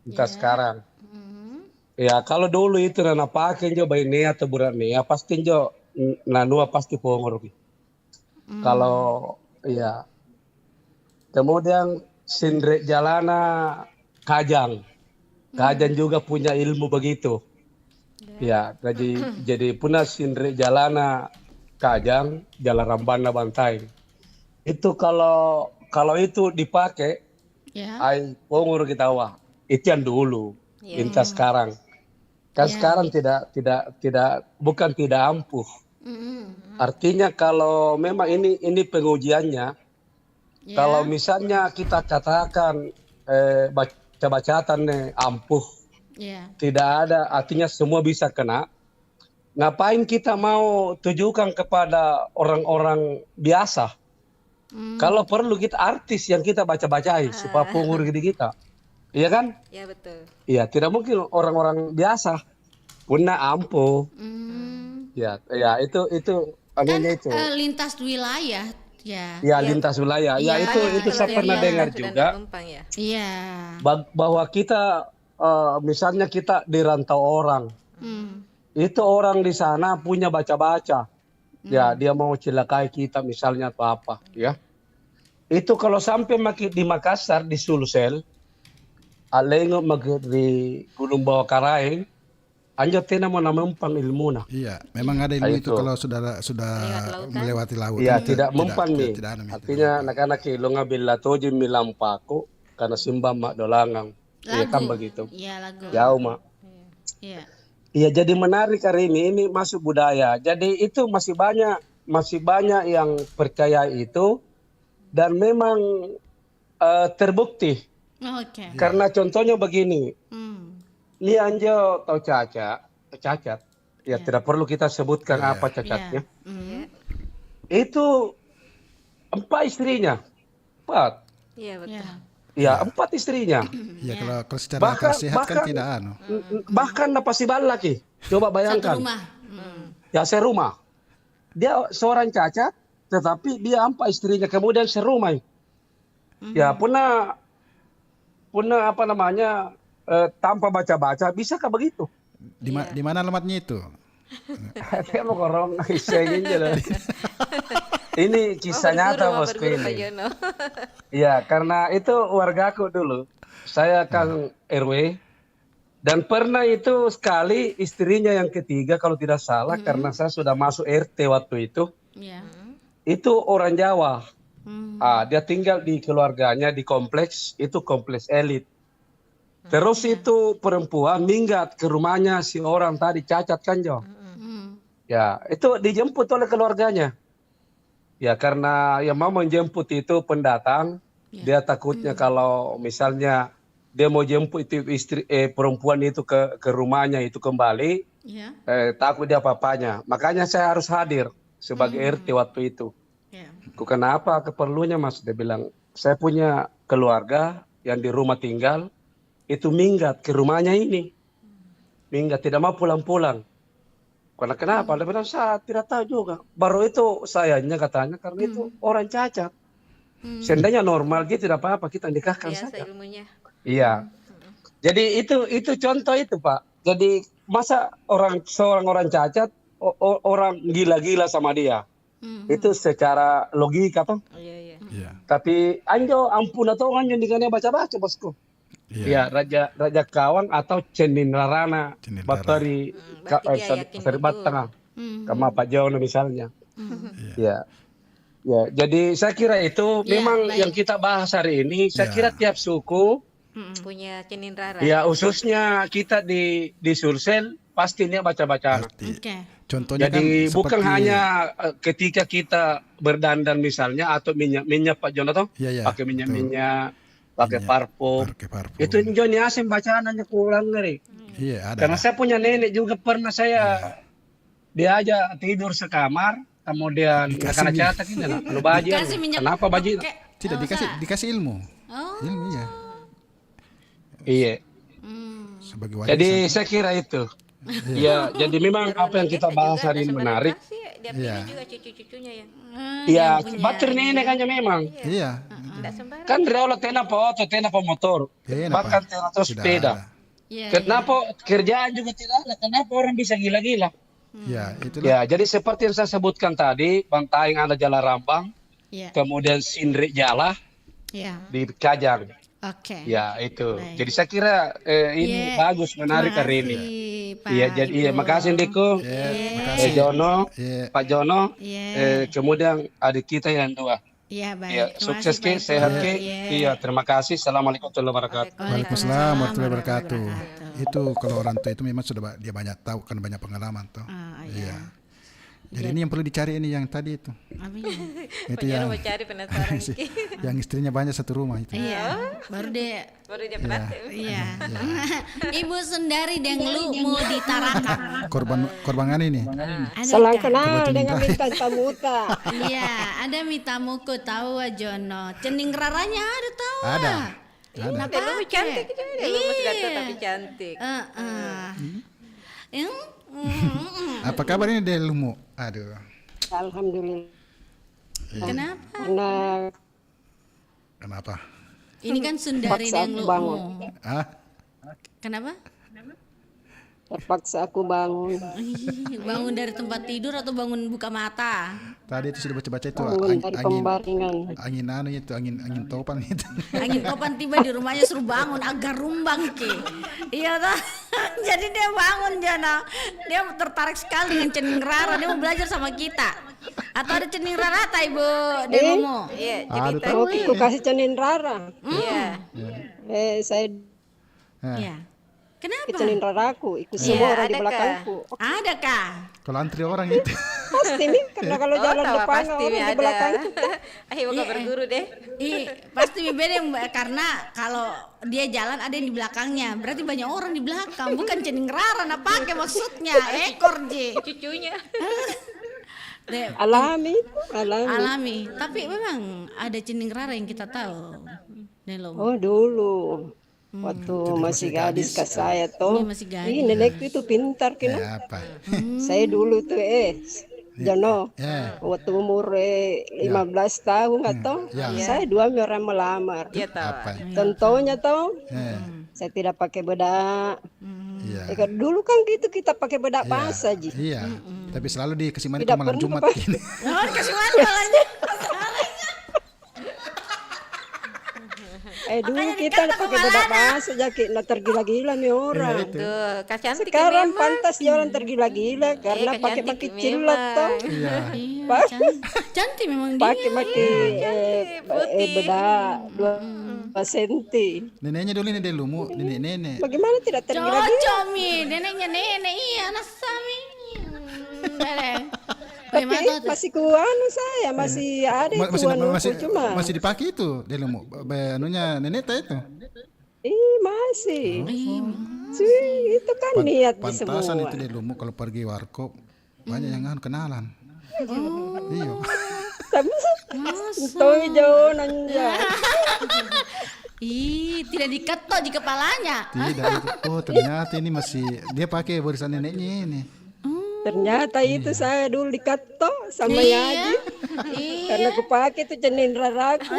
entah sekarang. Ya kalau dulu itu nana pakai jo bayi atau burak nea pasti jo nanua pasti pongor. Kalau ya kemudian Sindre Jalana Kajang juga punya ilmu begitu. Ya jadi punya Sindre Jalana Kajang Jalan Rambana Bantaeng. Itu kalau itu dipakai, pongor kita wah itu yang dulu, entah sekarang. Kan sekarang bukan tidak ampuh. Artinya kalau memang ini pengujiannya, kalau misalnya kita katakan baca-bacaan ampuh, tidak ada, artinya semua bisa kena. Ngapain kita mau tujukan kepada orang-orang biasa? Kalau perlu kita artis yang kita baca-bacai supaya punggur kita. Iya kan? Iya betul. Iya, tidak mungkin orang-orang biasa punya ampuh. Ya, itu anunya itu. Lintas wilayah ya. Ya, lintas wilayah. Ya, itu saya pernah dengar juga. Iya. Bahwa kita misalnya kita di rantau orang. Itu orang di sana punya baca-baca. Ya, dia mau celakai kita misalnya atau apa, ya. Itu kalau sampai di Makassar di Sulsel, alengo di Gunung Bawah Karaeng, anjo tena mau namempang ilmu nah. Iya, memang ada ilmu itu kalau sudah melewati laut. Iya, tidak mempan nih. Artinya anak-anak lo ngambil latoji milampaku karena simbang mak dolangang. Iya kan begitu. Iya, lagu. Jauh mak. Iya. Iya, jadi menarik hari ini masuk budaya. Jadi itu masih banyak yang percaya itu dan memang terbukti. Oke. Karena contohnya begini. Ini anjo tahu cacat. Ya, tidak perlu kita sebutkan apa cacatnya. Itu 4 istrinya. 4. Iya, betul. Ya, 4 istrinya. Ya, kalau secara akal sehat kan tidak anu. Bahkan pasti balik lagi. Coba bayangkan. Satu rumah. Ya, serumah. Dia seorang cacat, tetapi dia 4 istrinya, kemudian serumah. Ya, punah apa namanya, tanpa baca-baca, bisakah begitu? Di mana alamatnya itu? Dia mau korong, ini kisah nyata bosku ini. Ya, karena itu wargaku dulu. Saya Kang RW. Dan pernah itu sekali istrinya yang ketiga kalau tidak salah, karena saya sudah masuk RT waktu itu. Itu orang Jawa. Dia tinggal di keluarganya di kompleks, itu kompleks elit. Terus itu perempuan minggat ke rumahnya si orang tadi cacat kan Jo. Ya, itu dijemput oleh keluarganya. Ya, karena yang mau menjemput itu pendatang, dia takutnya kalau misalnya dia mau jemput itu perempuan itu ke rumahnya itu kembali, takut dia apa-apanya. Makanya saya harus hadir sebagai RT waktu itu. Kenapa keperluannya Mas? Dia bilang, saya punya keluarga yang di rumah tinggal, itu minggat ke rumahnya ini. Minggat, tidak mau pulang-pulang. Karena kenapa? Dia bilang, saya tidak tahu juga. Baru itu sayangnya katanya, karena itu orang cacat. Seandainya normal gitu tidak apa-apa, kita nikahkan saja. Ilmunya. Iya. Jadi itu contoh itu Pak. Jadi masa seorang orang cacat, orang gila-gila sama dia. Itu secara logika toh. Iya. Tapi anjo ampun atau anjo dikane baca-baca bosku. Ya, Raja Kawang atau Cenin Rarana Batari Batang sama Pak Jono misalnya. Ya. Ya, jadi saya kira itu memang yang kita bahas hari ini, saya kira tiap suku punya Cenin Rara. Ya, khususnya kita di Sulsel pastinya baca-baca. Contohnya jadi kan bukan hanya ketika kita berdandan misalnya atau minyak Pak Jono toh, pakai minyak, pakai parfum. Itu Joni Asem bacaan hanya kurang ngeri. Iya, ada. Karena saya punya nenek juga pernah saya diajak tidur sekamar, kemudian karena catat ini lu baju. Kenapa baju? Tidak dikasih ilmu. Ilmu ya. Iya. Jadi saya kira itu. Ya, jadi memang apa yang kita bahas hari ini menarik. Dia juga cucu-cucunya ya. Iya, bater nenek hanya memang. Iya. Kan rela tena foto, tena motor, bahkan tena sepeda. Kenapa kerjaan juga tidak ada? Kenapa orang bisa gila-gila? Ya, jadi seperti yang saya sebutkan tadi, Bang Taing ada Jalan Rambang, kemudian Sindri Jala di Kajang. Ya itu. Jadi saya kira ini bagus, menarik hari ini. Iya, jadi makasih Diko, Pak Jono, kemudian adik kita yang dua. Iya, baik. Ya, sukses ke, sehat ke. Iya, terima kasih. Assalamualaikum warahmatullahi wabarakatuh. Waalaikumsalam warahmatullahi wabarakatuh. Itu kalau orang tua itu memang sudah dia banyak tahu, kan banyak pengalaman tuh. Iya. Jadi ini yang perlu dicari ini yang tadi itu. Itu yang mau cari penasaran. Yang istrinya banyak satu rumah itu. Iya. Baru dia berarti. Iya. Ibu Sundari dan lu mau ditarakan. Korban ini. Salam kenal dengan Mita Tamuta. Iya, ada Mita Muku tahu Jono. Cening Raranya ada tahu. Ada. Lu cantik juga. Lu masih ganteng tapi cantik. Apa kabar ini Delumu? Aduh. Alhamdulillah. Kenapa? Kenapa? Ini kan Sundari Terpaksa yang aku lu. bangun. Kenapa? Terpaksa aku bangun. Bangun dari tempat tidur atau bangun buka mata? Tadi itu sudah baca-baca itu Bangun dari pembaringan. angin topan itu. Angin topan tiba di rumahnya suruh bangun agar rumbang ki. Iya toh. Jadi dia bangun Jana. Dia tertarik sekali dengan Cening Rara. Dia mau belajar sama kita. Atau ada Cening Rara tak Ibu Demomo? Iya, cerita. Aku kasih Cening Rara. Iya. Saya Iya. Kenapa? Cening Raraku, ikut semua orang di belakangku. Adakah? Kalau antri orang itu. Pasti nih, karena kalau jalan tahu, depan pasti orang di ada. belakangku. Ayo bukan berguru deh. Pasti beda karena kalau dia jalan ada yang di belakangnya. Berarti banyak orang di belakang. Bukan Cening Rara nah pakai maksudnya. Ekor J. Cucunya. Alami. Tapi memang ada Cening Rara yang kita tahu. Oh dulu. Waktu masih gadis ke saya tuh. Nenekku itu pintar kena. Saya dulu tuh Jono, waktu umur 15 tahun atau saya 2 orang melamar. Contohnya tuh, saya tidak pakai bedak. Dulu kan gitu kita pakai bedak basah aja. Iya. Tapi selalu dikasih mandi ke malam Jumat gini. Kasih mandi malamnya. Dulu kita pakai bedak basah jadi tergila-gila nih orang. Sekarang pantas dia orang tergila-gila karena pakai cilat toh. Cantik memang dia. Pakai bedak 2 senti. Neneknya dulu ini Delumu, nenek. Bagaimana tidak tergila-gila? Cocok mi, neneknya nenek iya anak Sami. Tapi masih kuanu saya masih ada itu cuma masih dipakai itu Delumu. Anunya nenek itu. Masih. Itu kan niat di semua. Pantasan itu Delumu kalau pergi warkop banyak yang kenalan. Iya. Toh jauh nanya. Tidak diketok di kepalanya. Tidak itu. Oh ternyata ini masih dia pakai warisan neneknya ini. Ternyata itu saya dulu diketok sama Yaji. Karena aku pakai itu Cening Raraku.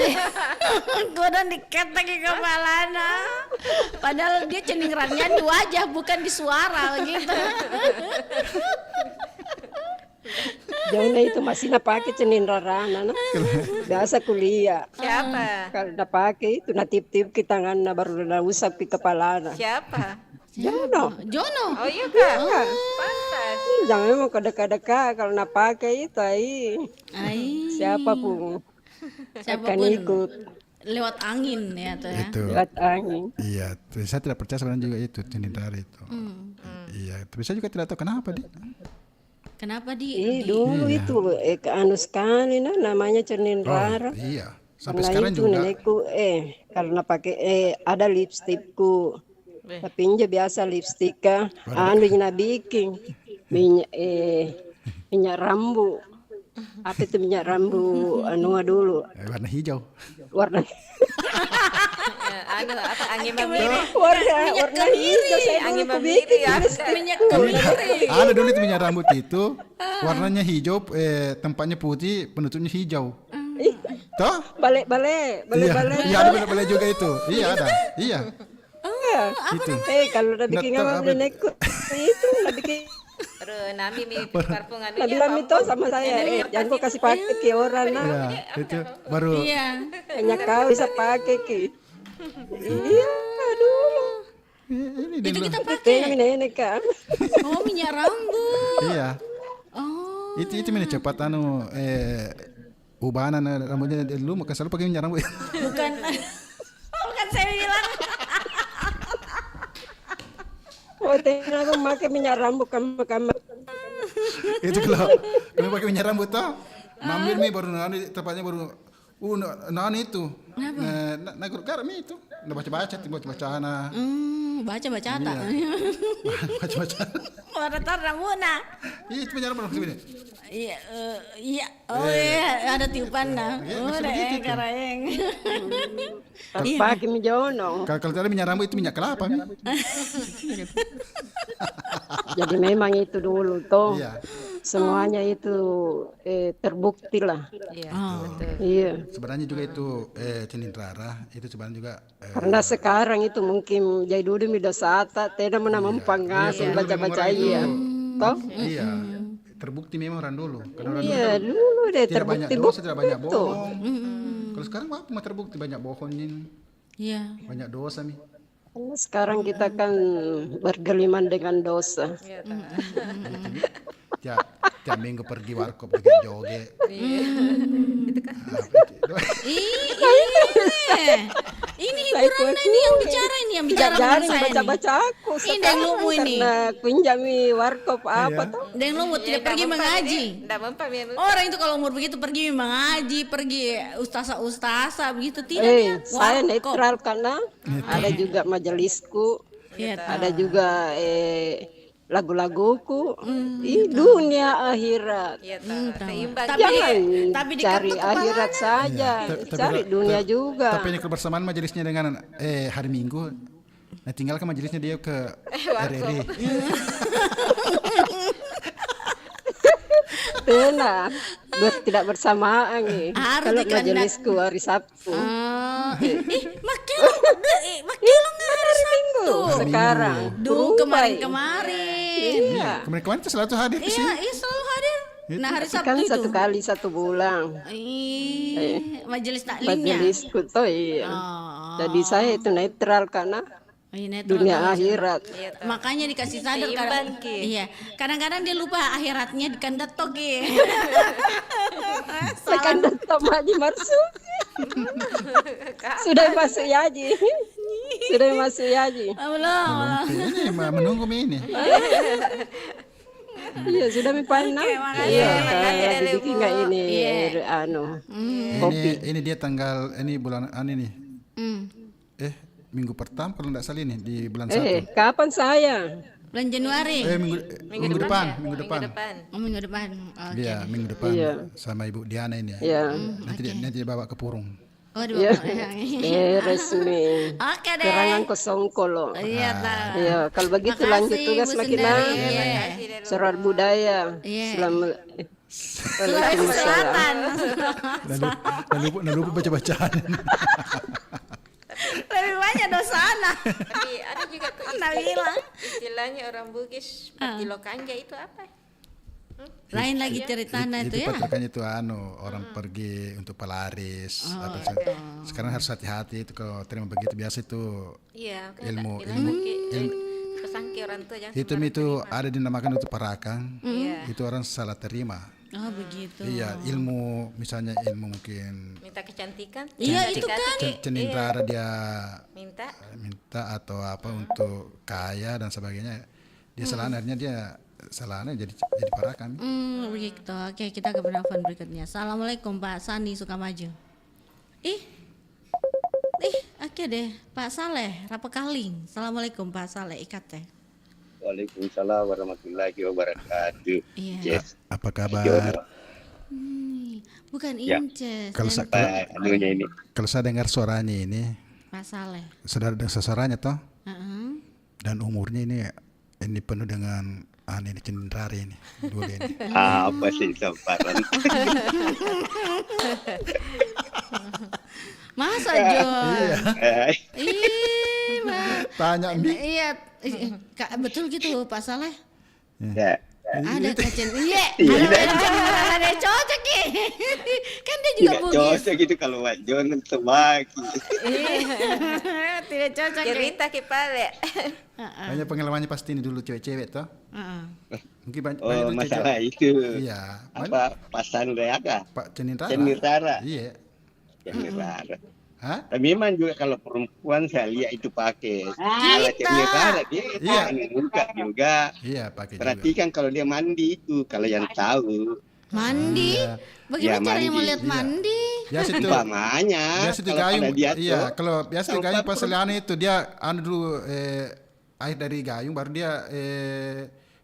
Gue udah diketok di kepalanya. Padahal dia Cening Raranya di wajah bukan di suara gitu. Jauhnya itu masih pakai Cening Rarana. Biasa kuliah. Siapa? Kalau pakai itu natip-tip ke tangan baru usap ke kepala. Siapa? Jono. Jono. Oh iya kan? Pantas. Jangan mau kedeka-deka kalau nak pakai itu siapapun akan ikut. Lewat angin ya tuh ya. Itu. Lewat angin. Iya, saya tidak percaya sebenarnya juga itu Cening Rara itu. Iya, tapi saya juga tidak tahu kenapa dia. Kenapa di? Dulu itu anu sekali namanya Cening Rara. Iya. Sampai karena sekarang itu juga. Nenekku karena pakai ada lipstikku. Tapi ini biasa lipstik anu yang bikin minyak rambu. Apa itu minyak rambu anu dulu? Warna hijau. Warna Anu apa angin mamiri? Warna hijau saya angin dulu mamiri ya. Minyak kemiri. Ada dulu itu minyak rambut itu warnanya hijau, tempatnya putih, penutupnya hijau. Toh? Balik. Iya, ada balik juga itu. Iya ada. Iya. Itu. Kalau udah bikin sama nenekku itu udah bikin. Terus Nami parfum anu. Nami itu sama saya. Jangan kau kasih pakai ke orang Iya, itu baru. Iya. Hanya kau bisa pakai ki. Iya, dulu. Itu kita pakai. Nenek kan. Oh, minyak rambut. Iya. Oh. Itu minyak cepat ubanan rambutnya dulu maka selalu pakai minyak rambut. Bukan saya bilang. Aku pakai minyak rambut kamu. Itu kalau pakai minyak rambut toh, ngambil baru nanti tepatnya baru Itu. Nah, garam itu. Udah baca-baca, baca-bacaan. Baca-baca tak. Baca-baca. Waratar ramuna. Itu penjara begini. Iya. Oh iya, ada tiupan nah. Deh karaeng. Pakai mijono. Kalau tadi minyak rambut itu minyak kelapa. Jadi memang itu dulu toh. Semuanya itu terbukti lah. Iya, betul. Iya. Sebenarnya juga itu Ceninrara itu sebenarnya juga karena sekarang itu mungkin jadi dulu midasata tidak menampangas baca-baca iya. Toh? Iya. Terbukti memang orang dulu. Karena iya, dulu deh tidak banyak terbukti dosa, tidak banyak bohong. Kalau sekarang apa mah terbukti banyak bohongin. Iya. Banyak dosa nih. Karena sekarang kita kan bergeliman dengan dosa. Tiap minggu pergi warkop pergi joget. Ini hiburan ini yang bicara dengan saya baca-baca aku. Ini dan lumu ini. Karena kunjami warkop apa tuh? Dan lumu tidak pergi mengaji. Orang itu kalau umur begitu pergi mengaji, pergi ustasa begitu tidak. Saya netral karena ada juga majelisku, ada juga lagu-laguku di dunia akhirat. Jangan cari akhirat saja, cari dunia juga. Tapi ini kebersamaan majelisnya dengan hari Minggu. Nah tinggalkan majelisnya dia ke RRI. Benar, tidak bersamaan nih. Kalau majelisku hari Sabtu. Makin hari Minggu sekarang. Kemarin. Iya. Kemarin itu selalu hadir di sini. Iya, selalu hadir. Nah, hari Sabtu kan itu. Satu kali 1 bulan. Majelis taklimnya. Majelisku tuh iya. Jadi saya itu netral karena dunia akhirat. Makanya dikasih sadar kadang-kadang dia lupa akhiratnya di kandat toge. Kandat Haji Marsuk. Sudah masuk Yaji. Allah. Ini menunggu ini. Iya sudah mipana. Iya bikin nggak ini kopi. Ini dia tanggal ini bulan ini. Minggu pertama kalau tidak salah ini di bulan 1. Kapan saya? Bulan Januari. Minggu depan. Minggu depan. Iya, minggu depan sama Ibu Diana ini. Iya. Nanti dia bawa ke Purung. Oh, resmi. Oke deh. Serangan ke Songkolo. Iya, iya. Kalau begitu lanjut tugas makin naik. Soal budaya. Selamat. Sulawesi Selatan. Dan lupa baca-bacaan. Lebih banyak dosa anak. Tapi ada juga tuh istilahnya orang Bugis Lokanja itu apa? Lain lagi ceritanya itu ya. Makanya itu orang pergi untuk pelaris. Sekarang harus hati-hati itu kalau terima begitu biasa itu ilmu pesangki orang tua jangan. Itu ada dinamakan itu parakang. Itu orang salah terima. Oh begitu. Iya, ilmu misalnya ilmu mungkin minta kecantikan. Iya itu kan. Ceninrara dia minta atau apa untuk kaya dan sebagainya. Dia salahnya jadi parakan. Begitu. Oke, kita ke penelpon berikutnya. Assalamualaikum Pak Sani Sukamaju. Oke deh Pak Saleh Rapakaling. Assalamualaikum Pak Saleh ikat teh. Waalaikumsalam warahmatullahi wabarakatuh. Iya. Yes. Apa kabar? Bukan Inces. Kalau saya dengar suaranya ini, Pak Saleh. Saudara dengar suaranya toh? Dan umurnya ini penuh dengan ini Ceninrara ini dulu ini. Apa sih semparan? Masa John? Tanya Mi. Iya, betul gitu Pak Saleh. Ya. Ada kacen. Ada cocok ya. Kan dia juga Bugis. Cocok gitu kalau Wak John tebaki. Tidak cocok. Cerita kepala. Banyak pengalamannya pasti ini dulu cewek-cewek toh. Mungkin banyak masalah itu. Iya. Apa pasan Reaga? Pak Ceninrara. Iya. Ceninrara. Memang juga kalau perempuan saya lihat itu pakai. Kalau Ceninrara dia buka juga. Iya pakai. Perhatikan kalau dia mandi itu kalau yang tahu. Mandi? Bagaimana caranya melihat mandi? Biasa itu. Umpamanya. Biasa itu kalau gayung. pada dia Iya, tuh, kalau biasa itu gayung pas aneh itu dia dulu air dari gayung baru dia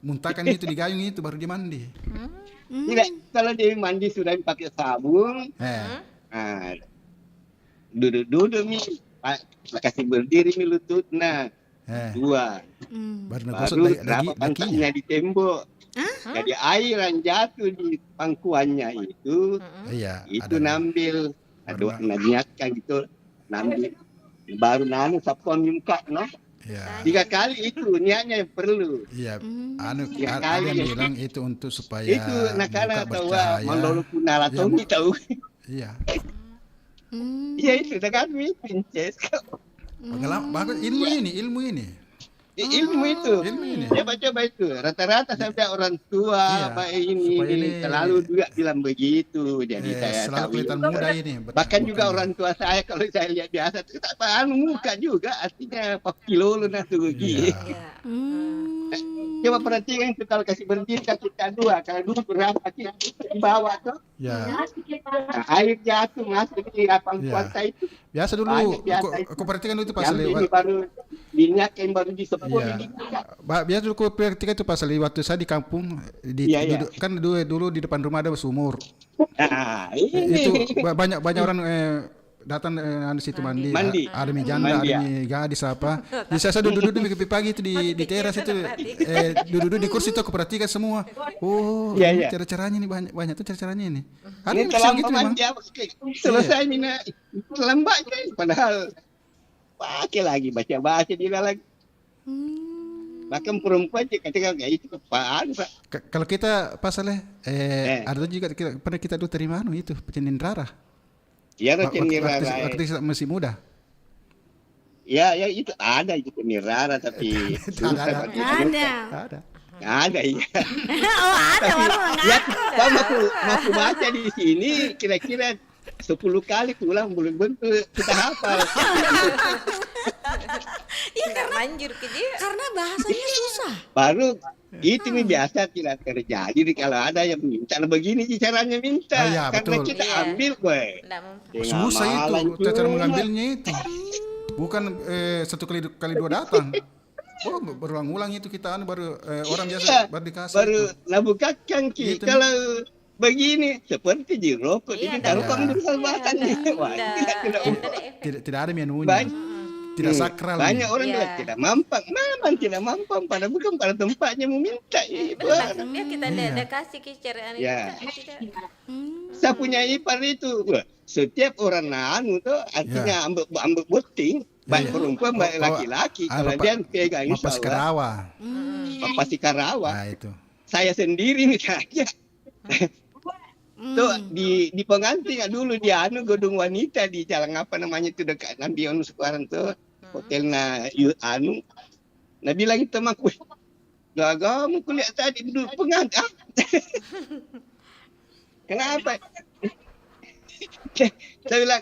muntahkan itu di gayung itu baru dia mandi. Tidak, kalau dia mandi sudah pakai sabun. Nah, duduk mi, kasih berdiri mi lutut, nah, 2. Baru berapa pantatnya di tembok. Jadi air yang jatuh di pangkuannya itu, itu nambil, niatkan gitu, nambil, baru sapon muka, no? 3 kali itu niatnya yang perlu. Iya, ada kali yang bilang itu untuk supaya itu nakala tahu mandolo punala tahu tahu. Iya. Iya itu kan mi Pinces. Pengalaman bagus ilmu ini. Ilmu itu. Coba itu. Rata-rata sampai orang tua ini selalu juga bilang begitu. Jadi saya selalu kelihatan muda ini. Bahkan juga orang tua saya kalau saya lihat biasa itu tak muka juga artinya 4 kilo lu nah tuh gigi. Coba perhatikan itu kalau kasih berdiri kita 2, kalau dulu berapa kita di bawah tuh. Nah, air jatuh masuk di pangkuan saya itu. Biasa dulu, aku perhatikan itu pas lewat. Ini baru dinyatakan baru disebut. Biasa dulu aku perhatikan itu pas lewat saya di kampung. Kan dulu di depan rumah ada sumur. Nah, itu banyak orang datang di situ mandi. Ada mi janda, ada mi gadis apa. Di saya duduk pagi itu di teras itu duduk di kursi itu aku perhatikan semua. Oh, cara-caranya nih banyak tuh cara-caranya ini. Ada yang gitu memang. Selesai mina lambatnya padahal pakai lagi baca dia lagi. Bahkan perempuan ketika kayak itu apaan Pak? Kalau kita pasalnya ada juga pernah kita dulu terima itu pencendin darah. Ya rara. Waktu masih muda. Ya itu ada itu penirara tapi ada. Ada iya. Oh ada orang enggak. Ya, aku baca di sini kira-kira 10 kali pulang belum bentuk kita hafal. Iya karena bahasanya susah. Baru itu biasa tidak terjadi kalau ada yang minta begini caranya minta karena betul. kita ambil gue. Susah itu cara mengambilnya itu. Bukan 1 kali 2 datang. Oh, berulang-ulang itu kita baru orang biasa baru dikasih. Baru labukakan ki kalau begini seperti di rokok ini taruh kamu di salbatan tidak ada menunya. Tidak sakral. Banyak orang bilang tidak mampan. Memang tidak mampan pada bukan pada tempatnya meminta. Kita ada kasih kicara Saya punya ipar itu. Setiap orang tuh artinya ambek boting. Baik perempuan, baik laki-laki. Kalau dia pegang insya Allah. Bapak si Karawa. Nah, itu. Saya sendiri misalnya. Tuh di pengantin dulu di gedung wanita di jalan apa namanya itu dekat Nambion sekarang tuh hotelnya nah bilang temanku kamu kuliah tadi duduk pengantin kenapa saya bilang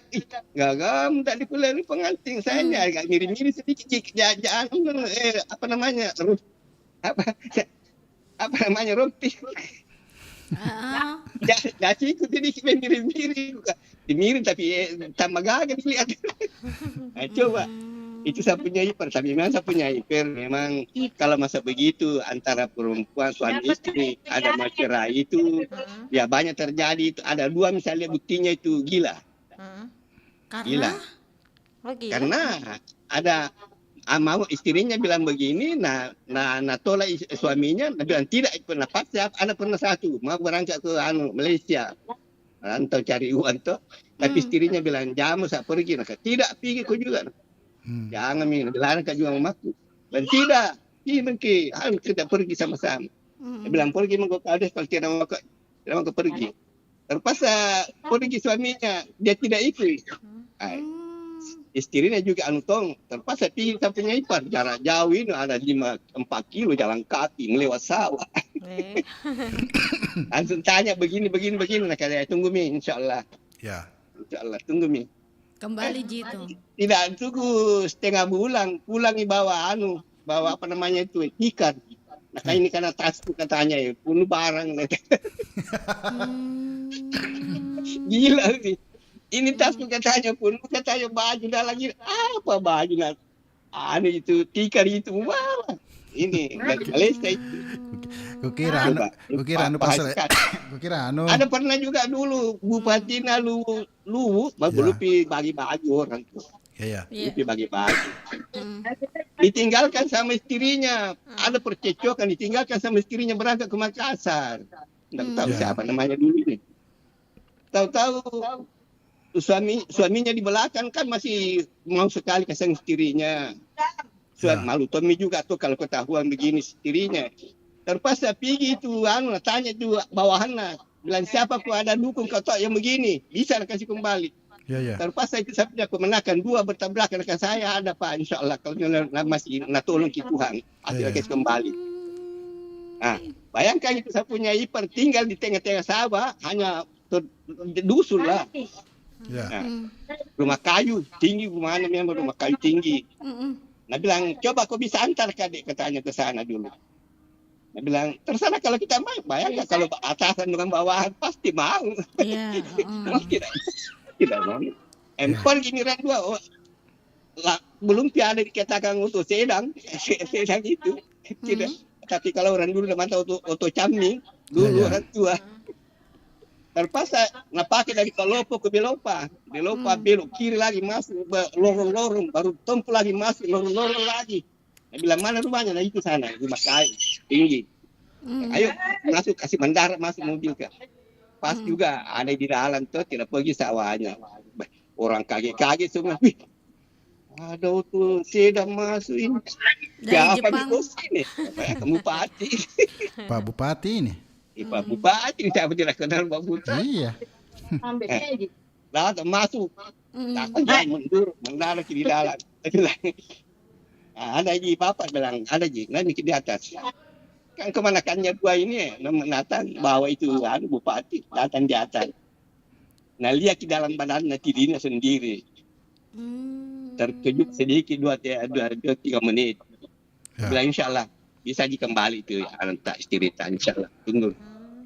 kamu tadi kuliah di pengantin saya agak mirip-mirip sedikit jangan apa namanya roti. Jadi ikut jadi mirip-mirip dimirin tapi tambah gagah dilihat. Nah, coba itu saya punya ipar tapi memang saya punya ipar memang kalau masa begitu antara perempuan suami istri ada cerai itu ya banyak terjadi itu ada 2 misalnya buktinya itu gila. Gila. Karena ada mau istrinya bilang begini, nah tolak suaminya, bilang tidak pernah paksa, ada pernah satu mau berangkat ke Malaysia, rantau cari uang tuh, tapi istrinya bilang jamu saya pergi, nah tidak pergi kau juga, jangan bilang kau juga mamaku, dan tidak, kita pergi sama-sama, dia bilang pergi mau kau ada kalau tidak mau kau pergi, terpaksa pergi suaminya, dia tidak ikut. Istrinya juga tong terpaksa pergi sampingnya ipar jarak jauh ini ada 4 kilo jalan kaki melewat sawah. Langsung tanya begini nah kata tunggu mi insyaallah. Ya. Insyaallah tunggu mi. Kembali gitu. Tidak tunggu setengah bulan pulang bawa apa namanya itu ikan. Nah ini karena tasku katanya penuh barang. Gila sih. Ini tasku katanya pun, katanya baju dah lagi apa baju nak? Anu itu tikar itu wah. Ini dari Malaysia itu. Kukira anu pasal. Kukira anu. Ada pernah juga dulu Bupati lu lupi bagi baju orang tuh. Iya. Lupi bagi baju. Ditinggalkan sama istrinya. Ada percecokan ditinggalkan sama istrinya berangkat ke Makassar. Tidak tahu siapa namanya dulu ini. Tahu-tahu suaminya di belakang kan masih mau sekali kasih istrinya. Malu Tommy juga tuh kalau ketahuan begini istrinya. Terpaksa pergi itu tanya itu bawahannya. Bilang siapa ku ada dukung kau yang begini. Bisa kasih kembali. Terpaksa itu saya punya kemenakan 2 bertabrakan dengan saya ada Pak insya Allah kalau masih tolong ke Tuhan. Akhirnya kasih kembali. Nah, bayangkan itu saya punya ipar tinggal di tengah-tengah sawah hanya dusun lah. Nah, rumah kayu tinggi gimana memang rumah kayu tinggi. Nah bilang coba kau bisa antar kadek katanya ke sana dulu. Nah bilang terserah kalau kita mau bayangkan kalau atasan dengan bawahan pasti mau. Tidak mau. Empon giliran 2 belum tiada dikatakan untuk sedang itu tidak. Tapi kalau orang dulu namanya auto caming dulu orang tua. Terpaksa pakai dari Palopo ke Belopa belok kiri lagi masuk lorong-lorong baru tempuh lagi masuk lorong-lorong lagi. Nah, bilang mana rumahnya? Nah itu sana rumah kayu tinggi. Ayo masuk kasih mendarat masuk mobil kan. Pas juga ada di dalam tuh tidak pergi sawahnya. Orang kaget-kaget semua. Wih, ada tuh sedang masuk ini. Siapa di bos ini? Pak Bupati. Pak Bupati ini. Pak Bupati tidak kenal Pak Bupati. Iya. Datang masuk. Datang mundur, mendarat di dalam. Ada Ji Bapak bilang, ada Ji, nanti di atas. Kan kemanakannya 2 ini datang bawa itu Bupati datang di atas. Nah lihat di dalam badannya dirinya sendiri. Terkejut sedikit 2-3 menit. Bilang insya Allah bisa kembali itu anak cerita insya Allah tunggu.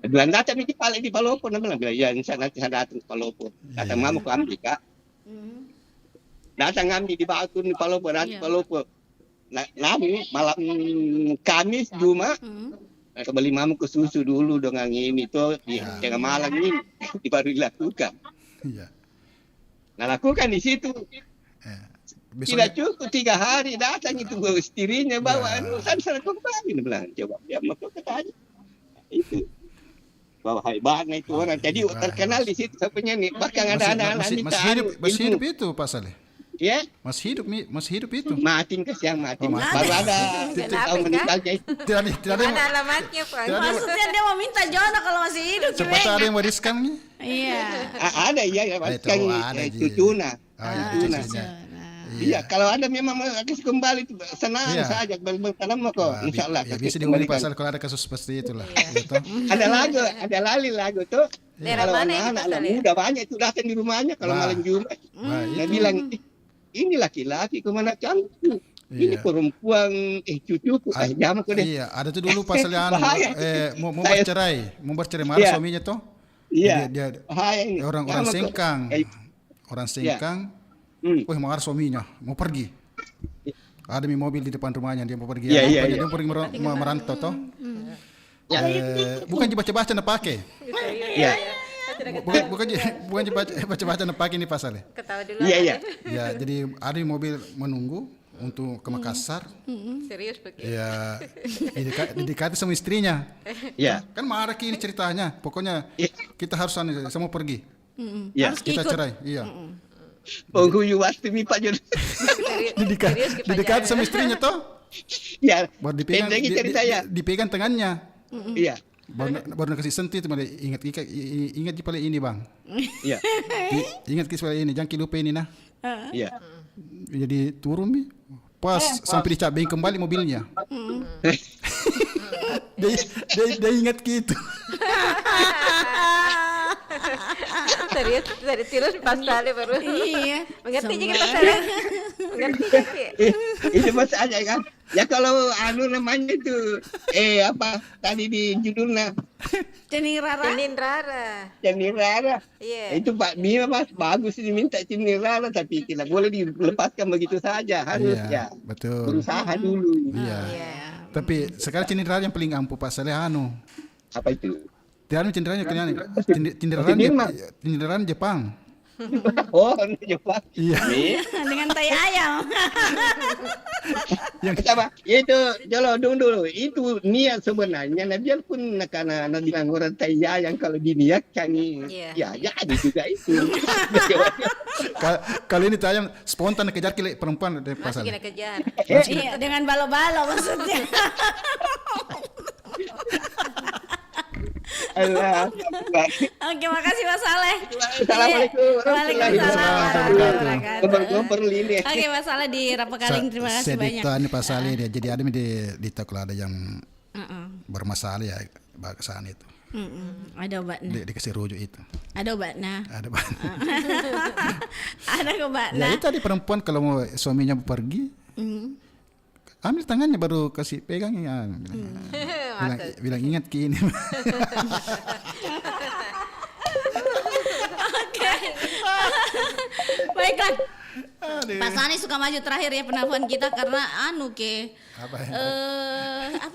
Bilang datang di Palopo, bilang ya insya Allah saya datang ke Palopo. Datang mama ke Amerika. Datang ngambil di Batu di Palopo, datang Palopo. Namun malam Kamis Jumat kembali mama ke susu dulu dengan ini tuh di tengah malam ini baru dilakukan. Nah lakukan di situ. Tidak cukup 3 hari datang itu istrinya bawa saya kembali bilang coba dia mau katanya itu bawa hebatnya itu orang jadi terkenal di situ sebenarnya nih bahkan ada anak masih hidup itu Pak Saleh. Ya masih hidup itu mati kesian mati baru ada tahun meninggalnya itu tidak ada alamatnya Pak maksudnya dia mau minta jono kalau masih hidup cepat ada yang wariskan nih ada ya wariskan cucuna. Iya, kalau ada memang kasih kembali itu senang saja berkalam kok, insya Allah. Ya bisa dihubungi pasal kalau ada kasus seperti itulah. Ada lagu tuh. Kalau anak-anak muda banyak itu datang di rumahnya kalau malam Jumat. Dia bilang ini laki-laki kemana cantik. Ini perempuan cucuku jam aku deh. Iya, ada tuh dulu pasal mau bercerai marah suaminya tuh. Iya. Dia orang sengkang. Marah suaminya mau pergi. Ada mobil di depan rumahnya dia mau pergi. Dia mau pergi merantau toh. Bukan baca-baca nak pakai. Bukan baca-baca nak pakai ini pasalnya. Ketawa dulu. Iya. Ya, jadi ada mobil menunggu untuk ke Makassar. Serius begitu. Ya, didekati sama istrinya. Iya. Kan marah ini ceritanya. Pokoknya kita harus sama pergi. Harus kita cerai. Iya. Pengguyu waktu mi Pak Jon. Didekati sama istrinya toh? Ya. Baru dipegang tangannya. Iya. Baru kasih sentuh itu malah ingat di paling ini bang. Iya. Ingat kisah ini jangan lupa ini nah. Iya. Jadi turun mi. Pas sampai dicabeng kembali mobilnya. dia ingat gitu. Serius dari terus pas tadi baru. Iya. Mengerti juga pas tadi. Ngerti Ki? Itu masalahnya kan. Ya kalau namanya itu apa tadi di judulnya Cening Rara. Cening Rara. Iya. Itu Pak Mia Mas bagus diminta Cening Rara tapi tidak boleh dilepaskan begitu saja, harus ya. Betul. Berusaha dulu. Iya. Tapi sekarang Cening Rara yang paling ampuh Pak Saleh Apa itu? Tiada cenderanya cenderan Jepang. Oh, Jepang. Iya. Dengan tai ayam. Yang apa? Itu kalau dulu itu niat sebenarnya. Nah biarpun karena bilang orang tai ayam kalau diniatkan ya jadi juga itu. Kali ini tai ayam spontan kejar perempuan dari pasar. Masih kena kejar. Iya, dengan balo-balo maksudnya. Allah. Oke, makasih Mas Saleh. Assalamualaikum. Waalaikumsalam warahmatullahi wabarakatuh. Oke, Mas Saleh di Rapakaling, terima kasih banyak. Ini Pak Saleh dia. Jadi ada di toko ada yang bermasalah ya bahasaan itu. Ada obatnya. Dikasih rujuk itu. Ada obatnya. Ada obatnya. Ada obatnya. Ya itu tadi perempuan kalau mau suaminya pergi. Ambil tangannya baru kasih pegang ya. Bilang ingat Ki ini. Oke. Baiklah. Pak Sani suka maju terakhir ya penelpon kita karena apa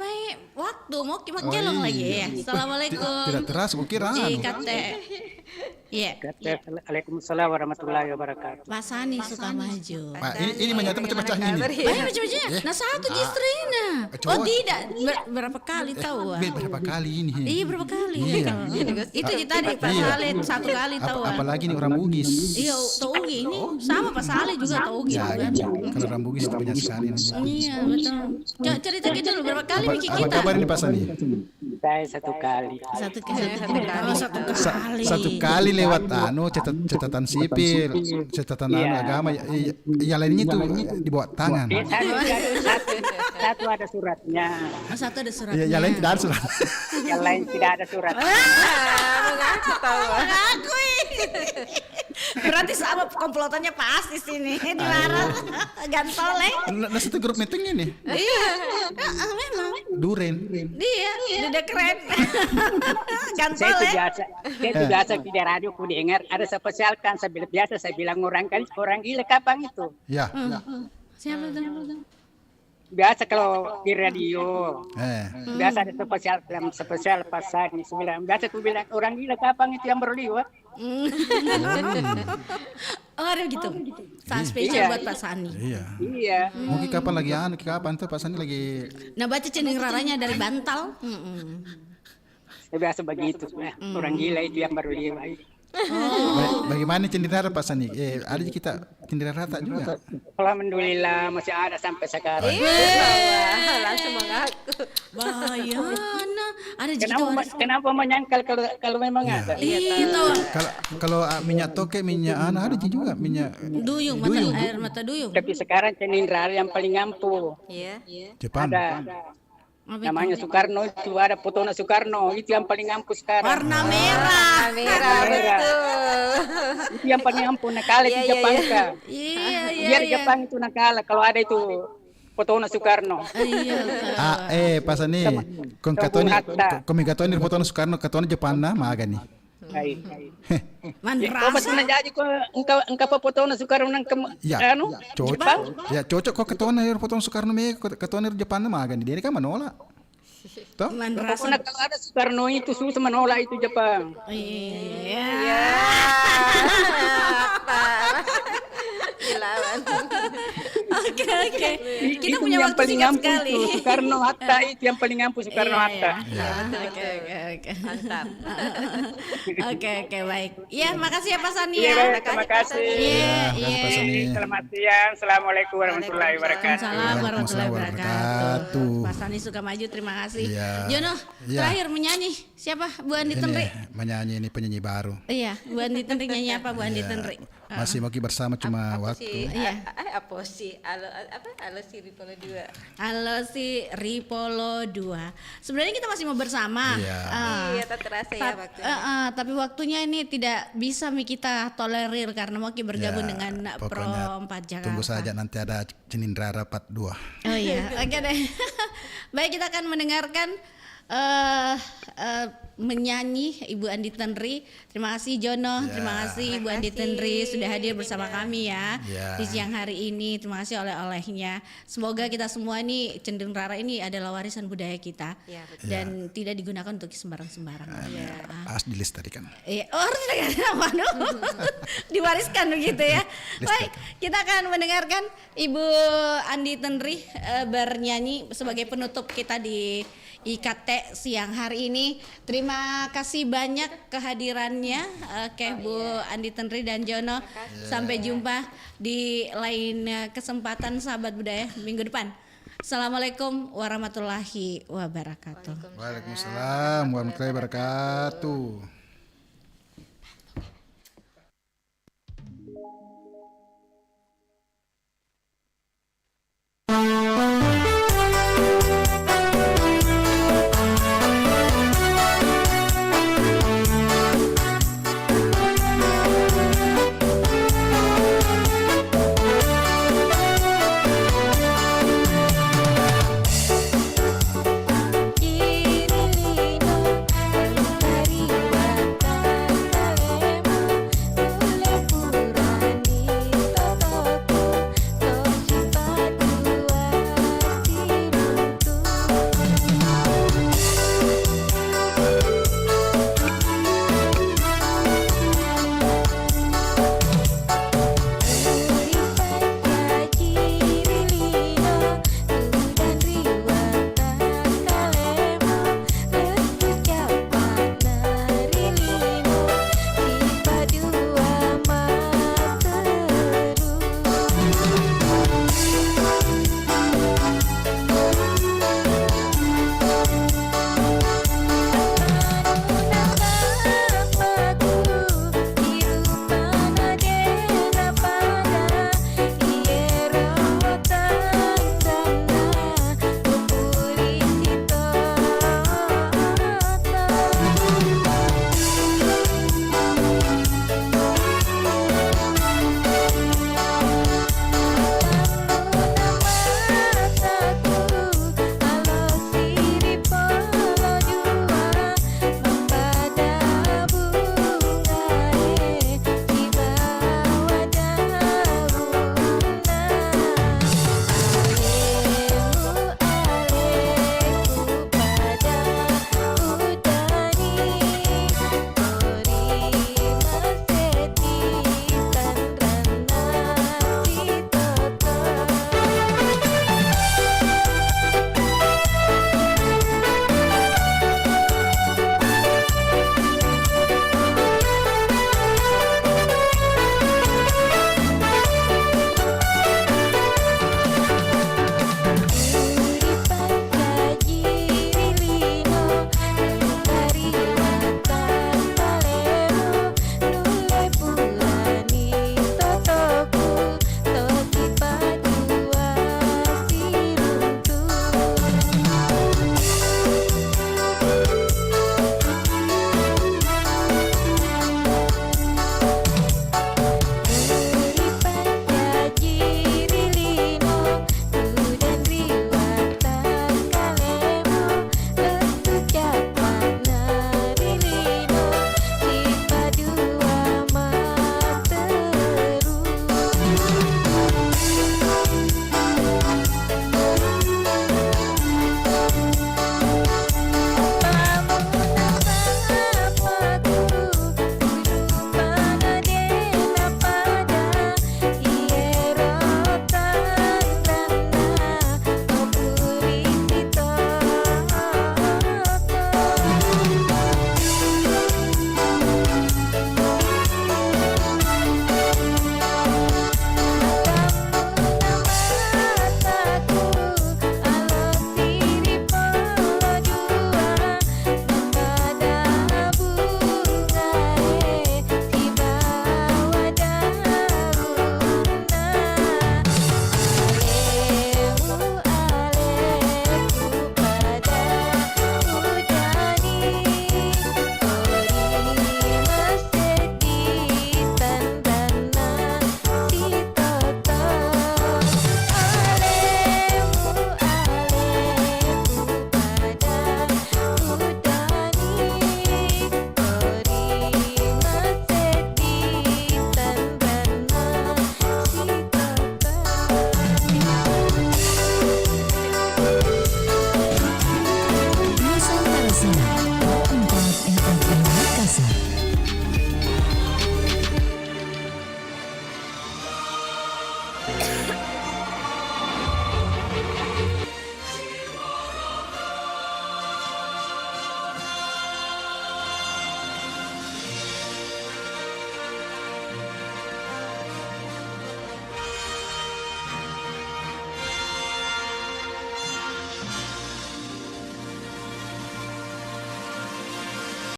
ya waktu mau kelong lagi ya. Assalamualaikum. Tidak teras kira. Iya. Waalaikumsalam warahmatullahi wabarakatuh. Pak Sani suka maju. Pak, ini menyatu macam-macam ini. Banyak macam-macam. Nah satu istrinya. Oh tidak, berapa kali tahu? Berapa kali ini? Iya berapa kali? Itu tadi Pak Saleh satu kali tahu. Apalagi ini orang Bugis. Iya, tahu Ugi ini sama Pak Saleh juga tahu Ugi. Kalau orang Bugis itu banyak sekali. Iya betul. Coba cerita kita dulu berapa kali bikin kita? Apa kabar ini Pak Sani? Saya satu kali. Satu kali lewat catatan sipil, catatan agama. Yang lainnya itu dibawa tangan. Satu ada suratnya. Satu ada suratnya. Yang lain tidak ada surat. Yang lain tidak ada surat. Mengakui. Berarti sama komplotannya pas di sini dilarang gantole. Nah satu grup meeting ini. Iya, memang. Duren. Dia udah keren. Gantole. Saya itu biasa di radio ku dengar ada spesial kan saya biasa saya bilang orang gila kapan itu. Ya. Siapa tuh? Biasa kalau di radio, biasa ada spesial pasar ini sembilan. Biasa aku bilang orang gila kapan itu yang berliwat. Oh ada gitu. Saat spesial buat Pak Sani. Iya. Mungkin kapan lagi kapan tuh Pak Sani lagi. Nah baca Cening Raranya dari Bantal. Biasa begitu. Orang gila itu yang berliwat. Bagaimana cendera Pak Sani? Ada kita cendera rata juga. Alhamdulillah masih ada sampai sekarang. Langsung mengaku. Bahaya. Ada kenapa menyangkal kalau memang ada? Iya tahu. Kalau minyak toke, minyak ada juga minyak duyung, air mata duyung. Tapi sekarang Cening Rara yang paling ampuh. Iya. Jepang. Ada. Namanya Soekarno itu ada fotonya Soekarno itu yang paling ampuh sekarang. Warna merah. Betul. Itu yang paling ampuh nakal di Jepang kan. Iya. Biar Jepang itu nakal kalau ada itu fotonya Soekarno. Iya. Pas ini komitoni fotonya Soekarno katanya Jepang nama agak nih. Mandrasa. Jadi kok engkau fotonya Soekarno nang cocok. Ya cocok kok ketone fotonya Soekarno ketone Jepang nama agak nih. Dia kan menolak. Toh? Pokoknya kalau ada Soekarno itu susah menolak itu Jepang. Iya. Oke. Kita punya waktu singkat sekali. Soekarno Hatta itu yang paling ampuh Soekarno Hatta. Oke. Mantap. Oke, baik. Iya, makasih ya Pak Sani ya. Terima kasih. Iya. Selamat siang. Assalamualaikum warahmatullahi wabarakatuh. Waalaikumsalam warahmatullahi wabarakatuh. Pak Mas Rani Sukamaju, terima kasih. Iya. Jono, Iya. terakhir menyanyi siapa? Bu Andi Tenri. Menyanyi ini penyanyi baru. Iya, Bu Andi Tenri nyanyi apa Bu Andi Tenri? Masih mau bersama cuma waktu. Apa sih? Halo si Ripolo 2. Halo si Ripolo 2. Sebenarnya kita masih mau bersama. Iya, tak terasa ya waktunya. Tapi waktunya ini tidak bisa kita tolerir karena mau bergabung dengan Pro 4 Jakarta. Tunggu saja nanti ada Cenindra Part 2. Oh iya, oke deh. Baik, kita akan mendengarkan menyanyi Ibu Andi Tenri. Terima kasih Jono, terima kasih Ibu Andi Tenri sudah hadir bersama kami ya di siang hari ini. Terima kasih oleh-olehnya. Semoga kita semua ini Cendeng Rara ini adalah warisan budaya kita dan tidak digunakan untuk sembarang-sembarang. Harus di list tadi kan. Iya, harus diwariskan begitu ya. Baik, kita akan mendengarkan Ibu Andi Tenri bernyanyi sebagai penutup kita di IKT siang hari ini. Terima kasih banyak kehadirannya Bu Andi Tenri dan Jono. Sampai jumpa di lain kesempatan sahabat budaya minggu depan. Assalamualaikum warahmatullahi wabarakatuh. Waalaikumsalam warahmatullahi wabarakatuh.